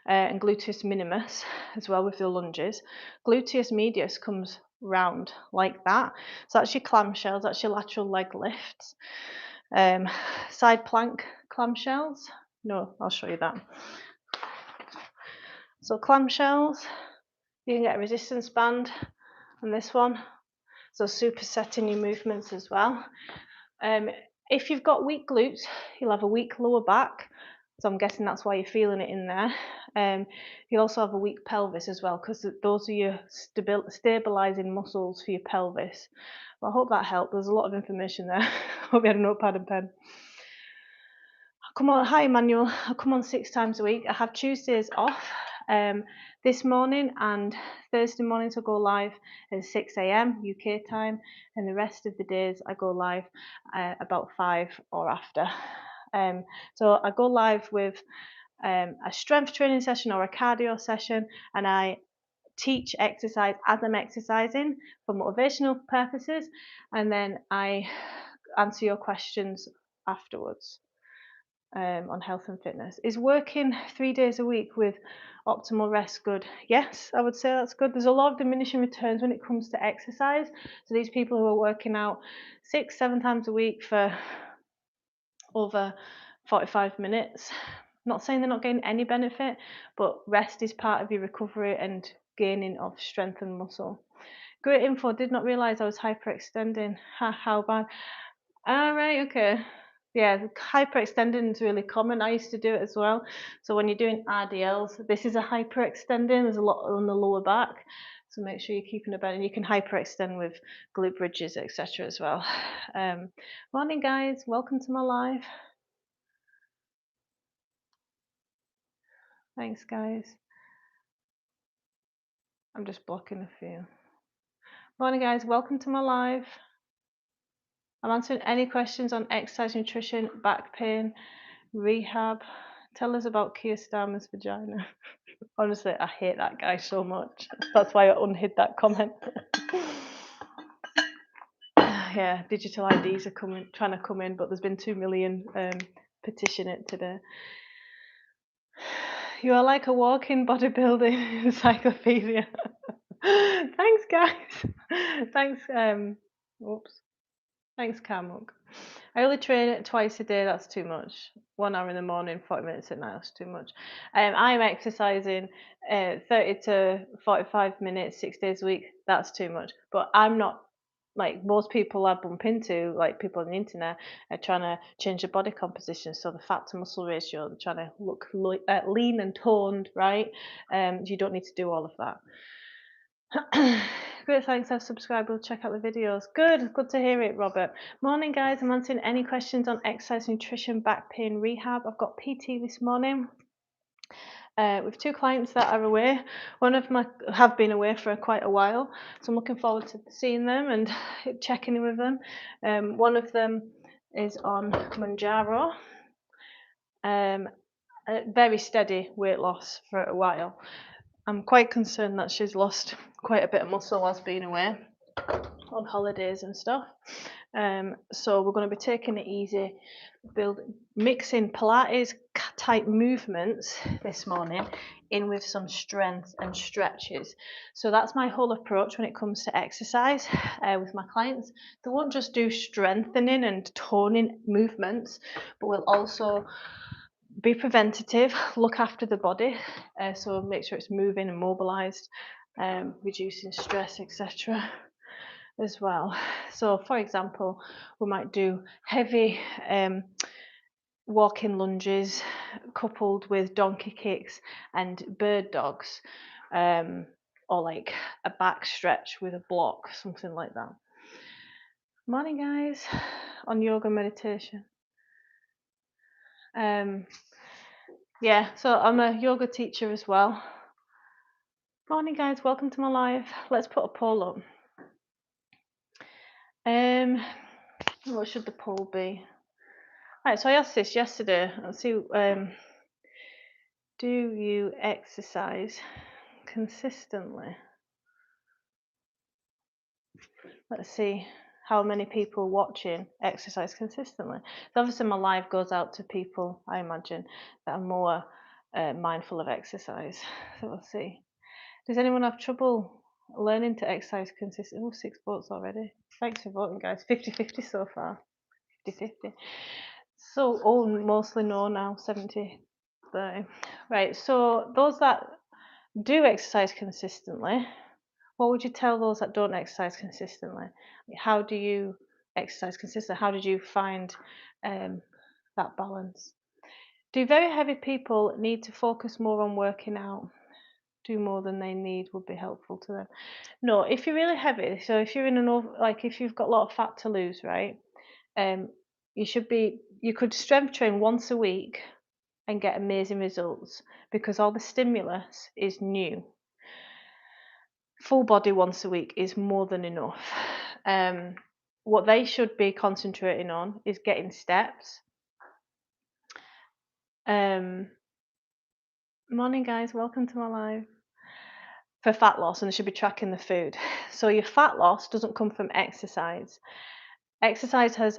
and gluteus minimus as well with the lunges. Gluteus medius comes round like that. So that's your clamshells, that's your lateral leg lifts. Side plank clamshells. No, I'll show you that. So clamshells, you can get a resistance band on this one. So supersetting your movements as well. If you've got weak glutes, you'll have a weak lower back. So I'm guessing that's why you're feeling it in there. You'll also have a weak pelvis as well, because those are your stabilizing muscles for your pelvis. Well, I hope that helped. There's a lot of information there. Hope you had a notepad and pen. Come on, hi Emmanuel. I come on 6 times a week. I have Tuesdays off. This morning and Thursday mornings I go live at 6 a.m. UK time, and the rest of the days I go live about 5 or after. So I go live with a strength training session or a cardio session, and I teach exercise as I'm exercising for motivational purposes, and then I answer your questions afterwards on health and fitness. Is working 3 days a week with optimal rest good? Yes, I would say that's good. There's a lot of diminishing returns when it comes to exercise. So these people who are working out 6, 7 times a week for over 45 minutes, not saying they're not getting any benefit, but rest is part of your recovery and gaining of strength and muscle. Great info. Did not realize I was hyperextending. How bad? Ah, right, okay. Yeah, hyperextending is really common. I used to do it as well. So when you're doing RDLs, this is a hyperextending. There's a lot on the lower back. So make sure you're keeping it bent. And you can hyperextend with glute bridges, etc. as well. Morning, guys. Welcome to my live. Thanks, guys. I'm just blocking a few. Morning, guys. Welcome to my live. I'm answering any questions on exercise, nutrition, back pain, rehab. Tell us about Keir Starmer's vagina. Honestly, I hate that guy so much. That's why I unhid that comment. Yeah, digital IDs are trying to come in, but there's been 2 million petition it today. You are like a walking bodybuilding encyclopedia. Thanks, guys. Thanks. Oops. Thanks, Carmuk. I only train it twice a day. That's too much. 1 hour in the morning, 40 minutes at night. That's too much. I'm exercising 30 to 45 minutes, 6 days a week. That's too much. But I'm not like most people I bump into, like people on the internet, are trying to change the body composition, so the fat to muscle ratio, they're trying to look lean and toned, right? You don't need to do all of that. Great, thanks. I've subscribed. We'll check out the videos. Good to hear it, Robert. Morning, guys. I'm answering any questions on exercise, nutrition, back pain, rehab. I've got PT this morning with 2 clients that are away. One of them have been away for quite a while, so I'm looking forward to seeing them and checking in with them. One of them is on Manjaro. Very steady weight loss for a while. I'm quite concerned that she's lost quite a bit of muscle whilst being away on holidays and stuff. So we're going to be taking it easy, mixing Pilates type movements this morning in with some strength and stretches. So that's my whole approach when it comes to exercise with my clients. They won't just do strengthening and toning movements, but we'll also be preventative, look after the body, so make sure it's moving and mobilized, reducing stress, etc. as well. So for example, we might do heavy walking lunges coupled with donkey kicks and bird dogs, or like a back stretch with a block, something like that. Morning, guys, on yoga meditation. Yeah, so I'm a yoga teacher as well. Morning, guys, welcome to my live. Let's put a poll up. What should the poll be? Right, so I asked this yesterday. Let's see. Do you exercise consistently? Let's see how many people watching exercise consistently. So obviously my live goes out to people, I imagine, that are more mindful of exercise. So we'll see. Does anyone have trouble learning to exercise consistently? Oh, 6 votes already. Thanks for voting, guys. 50-50 so far. 50-50. So, mostly no now, 70-30. Right, so those that do exercise consistently, what would you tell those that don't exercise consistently? How do you exercise consistently? How did you find that balance? Do very heavy people need to focus more on working out? Do more than they need would be helpful to them. No, if you're really heavy, so if you're in if you've got a lot of fat to lose, right? You could strength train once a week and get amazing results because all the stimulus is new. Full body once a week is more than enough. Um, what they should be concentrating on is getting steps. Morning, guys. Welcome to my live. For fat loss, and they should be tracking the food. So your fat loss doesn't come from exercise. Exercise has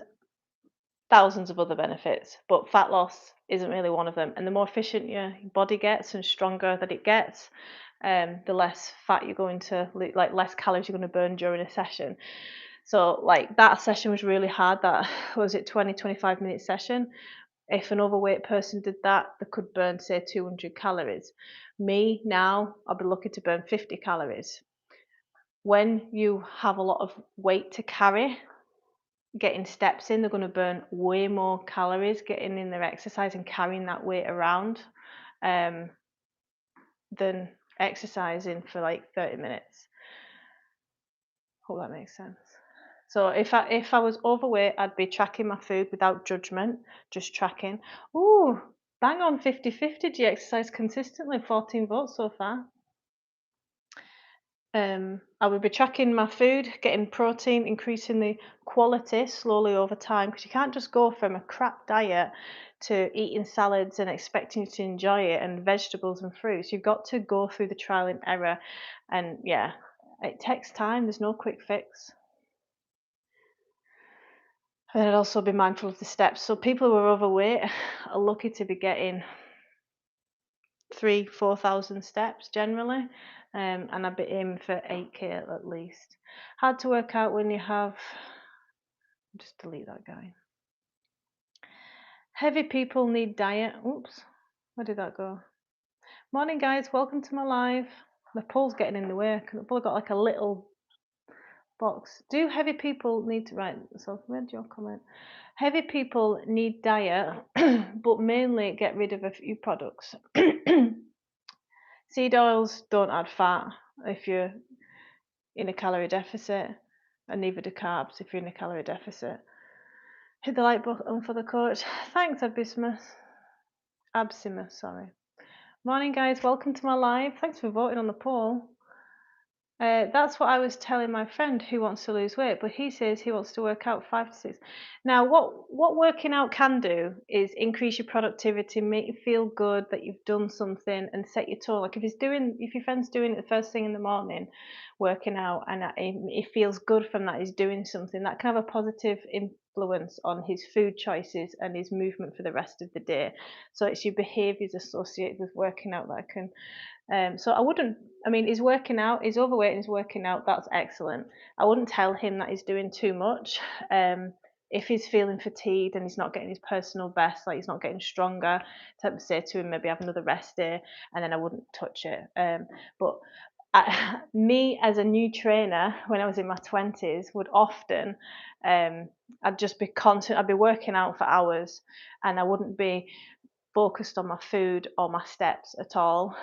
thousands of other benefits, but fat loss isn't really one of them. And the more efficient your body gets and stronger that it gets, the less fat you're going to like less calories you're going to burn during a session. So like that session was really hard. That was it 20-25 minute session. If an overweight person did that, they could burn say 200 calories. Me now, I'll be looking to burn 50 calories. When you have a lot of weight to carry, getting steps in, they're going to burn way more calories getting in their exercise and carrying that weight around um, than exercising for like 30 minutes. Hope that makes sense. So if I was overweight, I'd be tracking my food without judgment, just tracking. Ooh, bang on 50-50. Do you exercise consistently? 14 votes so far. I would be tracking my food, getting protein, increasing the quality slowly over time because you can't just go from a crap diet to eating salads and expecting to enjoy it and vegetables and fruits. You've got to go through the trial and error, and yeah, it takes time. There's no quick fix. And I'd also be mindful of the steps. So people who are overweight are lucky to be getting 3,000-4,000 steps generally, and I'd be aiming for 8K at least. Hard to work out when you have. Just delete that guy. Heavy people need diet. Oops, where did that go? Morning, guys. Welcome to my live. The pole's getting in the way. I've got like a little box. Do heavy people need to write? So where's your comment? Heavy people need diet, but mainly get rid of a few products. Seed oils don't add fat if you're in a calorie deficit, and neither do carbs if you're in a calorie deficit. Hit the like button for the coach. Thanks, Absimus, sorry. Morning, guys. Welcome to my live. Thanks for voting on the poll. That's what I was telling my friend who wants to lose weight, but he says he wants to work out 5 to 6. Now, what working out can do is increase your productivity, make you feel good that you've done something, and set your tone. Like if your friend's doing it the first thing in the morning, working out, and it feels good from that, he's doing something that can have a positive influence on his food choices and his movement for the rest of the day. So it's your behaviours associated with working out that can. So I wouldn't. I mean, he's working out. He's overweight and he's working out. That's excellent. I wouldn't tell him that he's doing too much. If he's feeling fatigued and he's not getting his personal best, like he's not getting stronger, to say to him maybe have another rest day, and then I wouldn't touch it. But me as a new trainer when I was in my 20s would often, I'd just be constant. I'd be working out for hours, and I wouldn't be focused on my food or my steps at all.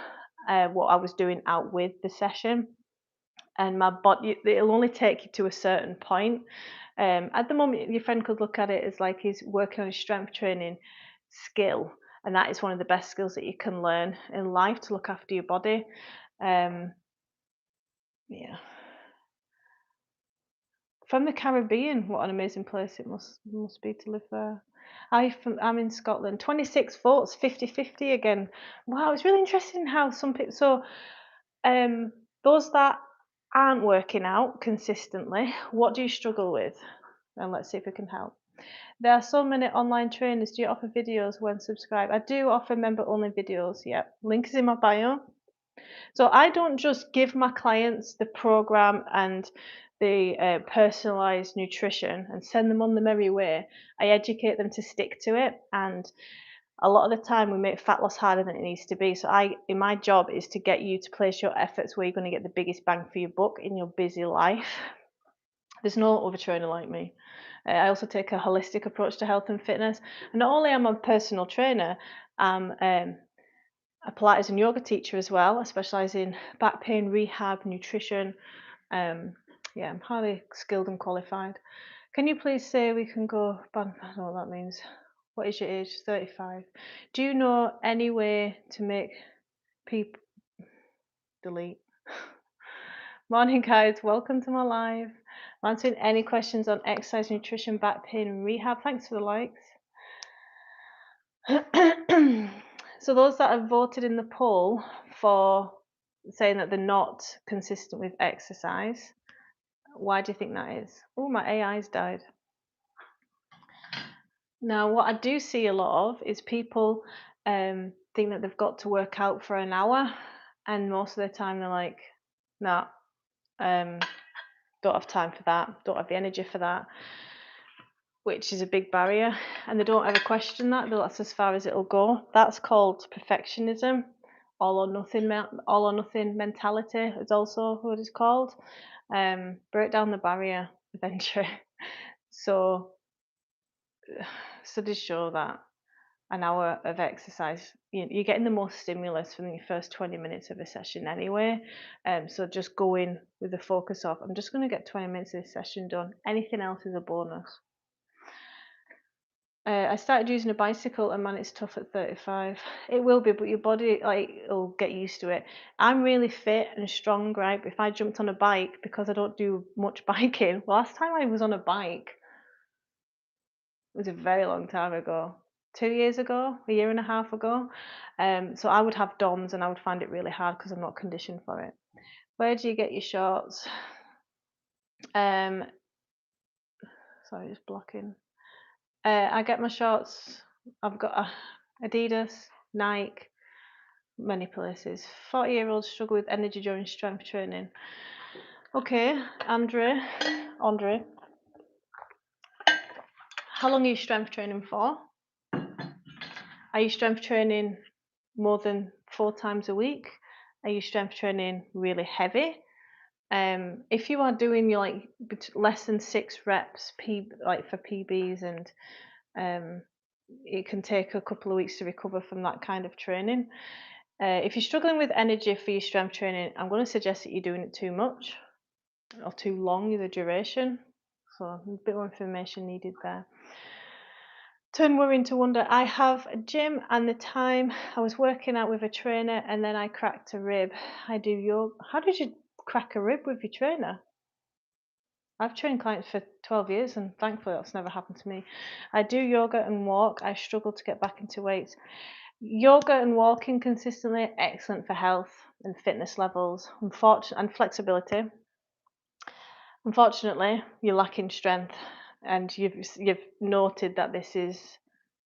What I was doing out with the session, and my body, it'll only take you to a certain point. At the moment, your friend could look at it as like he's working on his strength training skill, and that is one of the best skills that you can learn in life, to look after your body. Yeah. From the Caribbean, what an amazing place it must be to live there. I'm in Scotland. 26 votes, 50-50 again. Wow, it's really interesting how some people. So, those that aren't working out consistently, what do you struggle with? And let's see if we can help. There are so many online trainers. Do you offer videos when subscribed? I do offer member-only videos. Yeah, link is in my bio. So I don't just give my clients the program and the personalized nutrition and send them on the merry way. I educate them to stick to it, and a lot of the time we make fat loss harder than it needs to be. So in my job is to get you to place your efforts where you're going to get the biggest bang for your buck in your busy life. There's no other trainer like me. I also take a holistic approach to health and fitness. And not only am I a personal trainer, I'm a Pilates and yoga teacher as well. I specialise in back pain, rehab, nutrition. Yeah, I'm highly skilled and qualified. Can you please say we can go back? I don't know what that means. What is your age? 35. Do you know any way to make people delete? Morning, guys. Welcome to my live. I'm answering any questions on exercise, nutrition, back pain, and rehab. Thanks for the likes. So those that have voted in the poll for saying that they're not consistent with exercise, why do you think that is? Oh, my AI's died. Now, what I do see a lot of is people think that they've got to work out for an hour, and most of the time they're like, "No, don't have time for that. Don't have the energy for that," which is a big barrier. And they don't ever question that. That's as far as it'll go. That's called perfectionism. All or nothing mentality is also what it's called. Break down the barrier of entry. So studies show that an hour of exercise, you're getting the most stimulus from your first 20 minutes of a session anyway. So just go in with the focus of, I'm just going to get 20 minutes of this session done. Anything else is a bonus. I started using a bicycle, and man, it's tough at 35. It will be, but your body will get used to it. I'm really fit and strong, right? But if I jumped on a bike, because I don't do much biking, last time I was on a bike was a very long time ago. 2 years ago, a year and a half ago. So I would have DOMs, and I would find it really hard because I'm not conditioned for it. Where do you get your shorts? Sorry, just blocking. I get my shorts. I've got Adidas, Nike, many places. 40-year-olds struggle with energy during strength training. Okay, Andre, how long are you strength training for? Are you strength training more than 4 times a week? Are you strength training really heavy? If you are doing your less than 6 reps for PBs, and it can take a couple of weeks to recover from that kind of training. If you're struggling with energy for your strength training, I'm going to suggest that you're doing it too much or too long, the duration. So a bit more information needed there. Turn worry into wonder. I have a gym, and the time I was working out with a trainer, and then I cracked a rib. I do yoga. How did you crack a rib with your trainer? I've trained clients for 12 years, and thankfully that's never happened to me. I do yoga and walk. I struggle to get back into weights. Yoga and walking consistently, excellent for health and fitness levels, and flexibility. Unfortunately, you're lacking strength, and you've noted that this is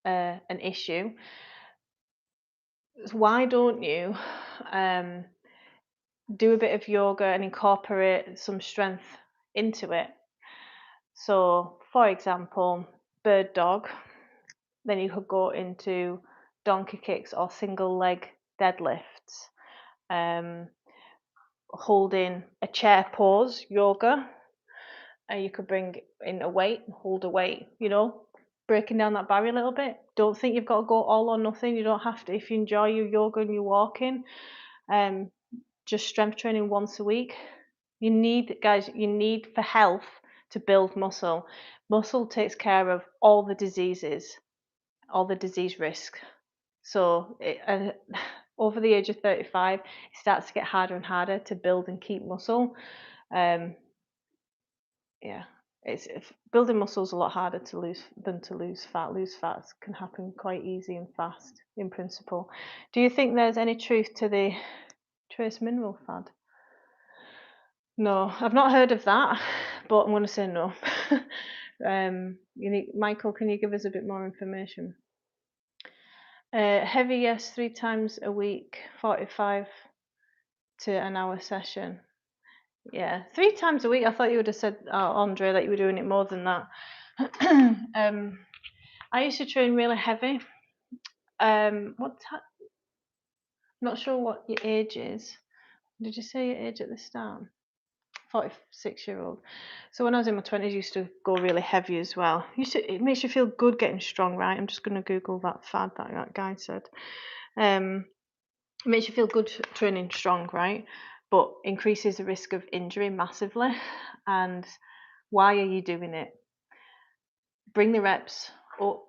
an issue. So why don't you do a bit of yoga and incorporate some strength into it? So, for example, bird dog. Then you could go into donkey kicks or single leg deadlifts. Holding a chair pose, yoga. You could bring in a weight, hold a weight, breaking down that barrier a little bit. Don't think you've got to go all or nothing. You don't have to. If you enjoy your yoga and your walking, just strength training once a week. You need for health to build muscle. Muscle takes care of all the diseases, all the disease risk. So over the age of 35, it starts to get harder and harder to build and keep muscle. Yeah, building muscles a lot harder to lose than to lose fat. Lose fat can happen quite easy and fast in principle. Do you think there's any truth to the trace mineral fad? No, I've not heard of that, but I'm going to say no. Michael, can you give us a bit more information? Heavy, yes, 3 times a week, 45 to an hour session. Yeah, 3 times a week. I thought you would have said, Andre, that you were doing it more than that. I used to train really heavy. Not sure what your age is. Did you say your age at the start? 46-year-old. So when I was in my 20s, I used to go really heavy as well. It makes you feel good getting strong, right? I'm just going to Google that fad that guy said. It makes you feel good training strong, right? But increases the risk of injury massively. And why are you doing it? bring the reps up,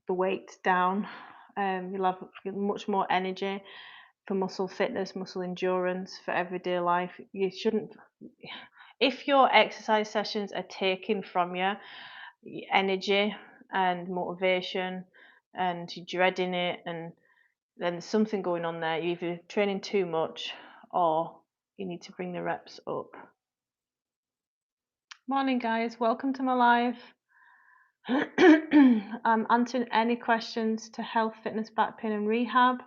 the weight down. You'll have much more energy for muscle fitness, muscle endurance, for everyday life. You shouldn't, if your exercise sessions are taking from your energy and motivation and you're dreading it, and then there's something going on there. You're either training too much or you need to bring the reps up. Morning, guys. Welcome to my live. I'm answering any questions to health, fitness, back pain, and rehab.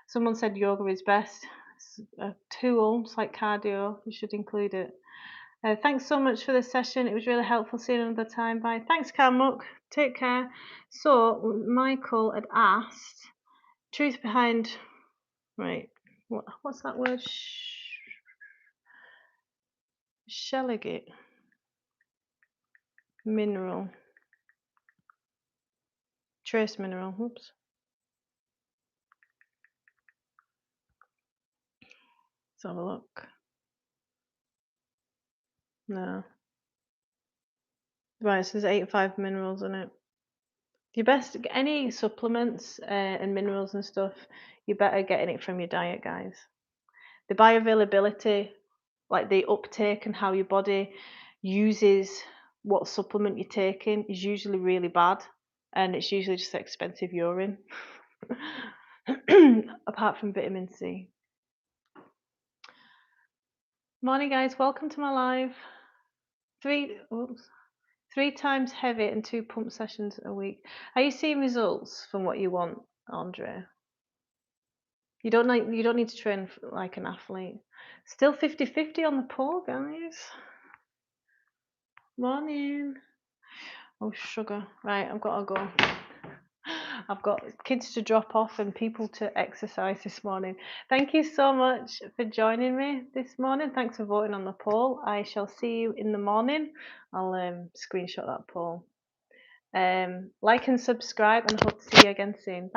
Someone said yoga is best. It's a tool. It's like cardio. You should include it. Thanks so much for this session. It was really helpful. See you another time. Bye. Thanks, Kamuk. Take care. So, Michael had asked, truth behind, right, what's that word? Shellagate. Mineral. Trace mineral. Oops. Let's have a look. No. Right, so there's 85 minerals in it. You best, any supplements and minerals and stuff, you better getting it from your diet, guys. The bioavailability, like the uptake and how your body uses what supplement you're taking, is usually really bad, and it's usually just expensive urine. Apart from vitamin C. Morning, guys. Welcome to my live. 3 times heavy and 2 pump sessions a week. Are you seeing results from what you want, Andre? You don't need to train like an athlete. Still 50-50 on the poll, guys. Morning. Oh, sugar. Right, I've got to go. I've got kids to drop off and people to exercise this morning. Thank you so much for joining me this morning. Thanks for voting on the poll. I shall see you in the morning. I'll screenshot that poll. Like and subscribe, and hope to see you again soon. Bye.